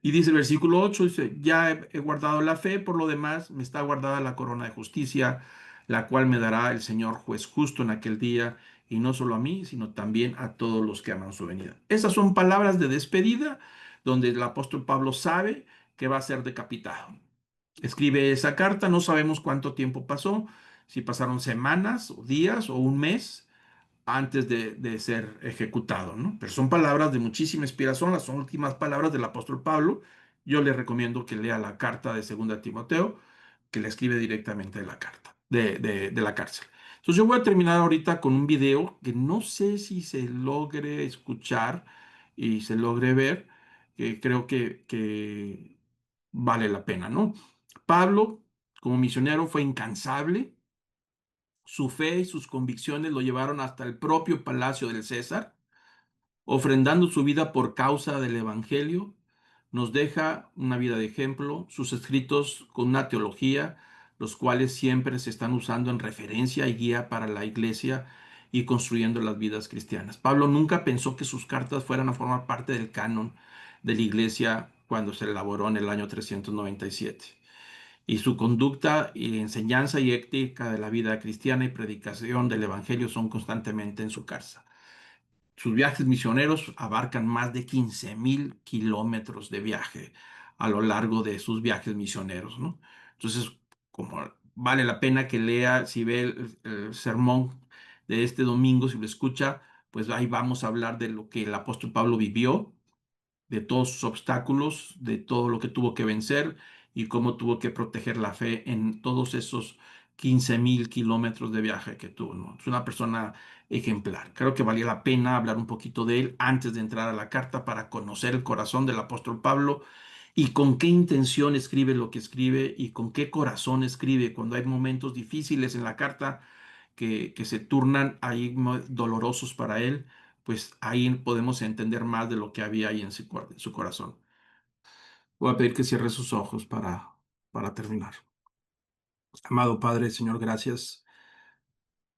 Y dice el versículo 8, dice, ya he guardado la fe, por lo demás me está guardada la corona de justicia, la cual me dará el Señor juez justo en aquel día, y no solo a mí, sino también a todos los que aman su venida. Esas son palabras de despedida donde el apóstol Pablo sabe que va a ser decapitado. Escribe esa carta, no sabemos cuánto tiempo pasó, si pasaron semanas o días o un mes antes de ser ejecutado, ¿no? Pero son palabras de muchísima inspiración, las son últimas palabras del apóstol Pablo. Yo le recomiendo que lea la carta de 2 Timoteo, que le escribe directamente de la carta, de la cárcel. Entonces yo voy a terminar ahorita con un video que no sé si se logre escuchar y se logre ver, que creo que vale la pena, ¿no? Pablo, como misionero, fue incansable. Su fe y sus convicciones lo llevaron hasta el propio palacio del César, ofrendando su vida por causa del Evangelio. Nos deja una vida de ejemplo, sus escritos con una teología, los cuales siempre se están usando en referencia y guía para la iglesia y construyendo las vidas cristianas. Pablo nunca pensó que sus cartas fueran a formar parte del canon de la iglesia cuando se elaboró en el año 397 y su conducta y enseñanza y ética de la vida cristiana y predicación del Evangelio son constantemente en su casa. Sus viajes misioneros abarcan más de 15.000 kilómetros de viaje a lo largo de sus viajes misioneros, ¿no? Entonces, como vale la pena que lea, si ve el sermón de este domingo, si lo escucha, pues ahí vamos a hablar de lo que el apóstol Pablo vivió, de todos sus obstáculos, de todo lo que tuvo que vencer y cómo tuvo que proteger la fe en todos esos 15.000 kilómetros de viaje que tuvo, ¿no? Es una persona ejemplar. Creo que valía la pena hablar un poquito de él antes de entrar a la carta para conocer el corazón del apóstol Pablo y con qué intención escribe lo que escribe y con qué corazón escribe cuando hay momentos difíciles en la carta que se turnan ahí dolorosos para él, pues ahí podemos entender más de lo que había ahí en su corazón. Voy a pedir que cierre sus ojos para terminar. Amado Padre, Señor, gracias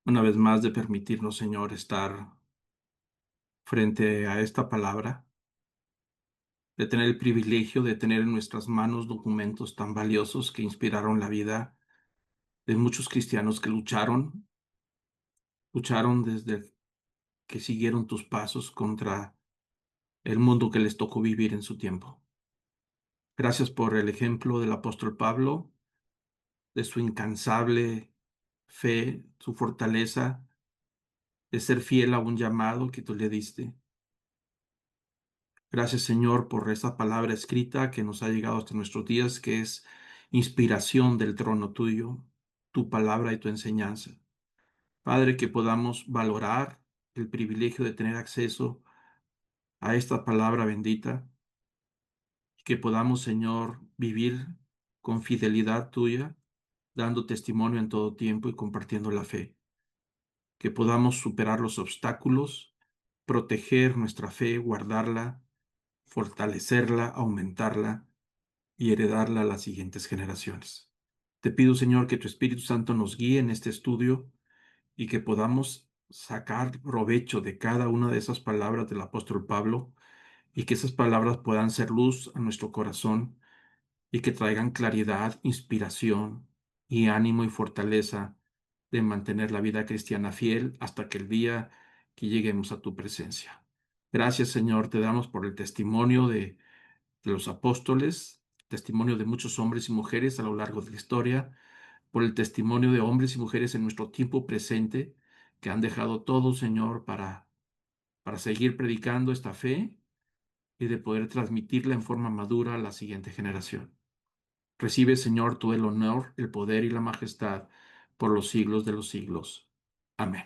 una vez más de permitirnos, Señor, estar frente a esta palabra, de tener el privilegio de tener en nuestras manos documentos tan valiosos que inspiraron la vida de muchos cristianos que lucharon desde que siguieron tus pasos contra el mundo que les tocó vivir en su tiempo. Gracias por el ejemplo del apóstol Pablo, de su incansable fe, su fortaleza, de ser fiel a un llamado que tú le diste. Gracias, Señor, por esta palabra escrita que nos ha llegado hasta nuestros días, que es inspiración del trono tuyo, tu palabra y tu enseñanza. Padre, que podamos valorar el privilegio de tener acceso a esta palabra bendita, que podamos, Señor, vivir con fidelidad tuya, dando testimonio en todo tiempo y compartiendo la fe. Que podamos superar los obstáculos, proteger nuestra fe, guardarla, fortalecerla, aumentarla y heredarla a las siguientes generaciones. Te pido, Señor, que tu Espíritu Santo nos guíe en este estudio y que podamos sacar provecho de cada una de esas palabras del apóstol Pablo y que esas palabras puedan ser luz a nuestro corazón y que traigan claridad, inspiración y ánimo y fortaleza de mantener la vida cristiana fiel hasta que el día que lleguemos a tu presencia. Gracias, Señor, te damos por el testimonio de los apóstoles, testimonio de muchos hombres y mujeres a lo largo de la historia, por el testimonio de hombres y mujeres en nuestro tiempo presente que han dejado todo, Señor, para seguir predicando esta fe y de poder transmitirla en forma madura a la siguiente generación. Recibe, Señor, tú el honor, el poder y la majestad por los siglos de los siglos. Amén.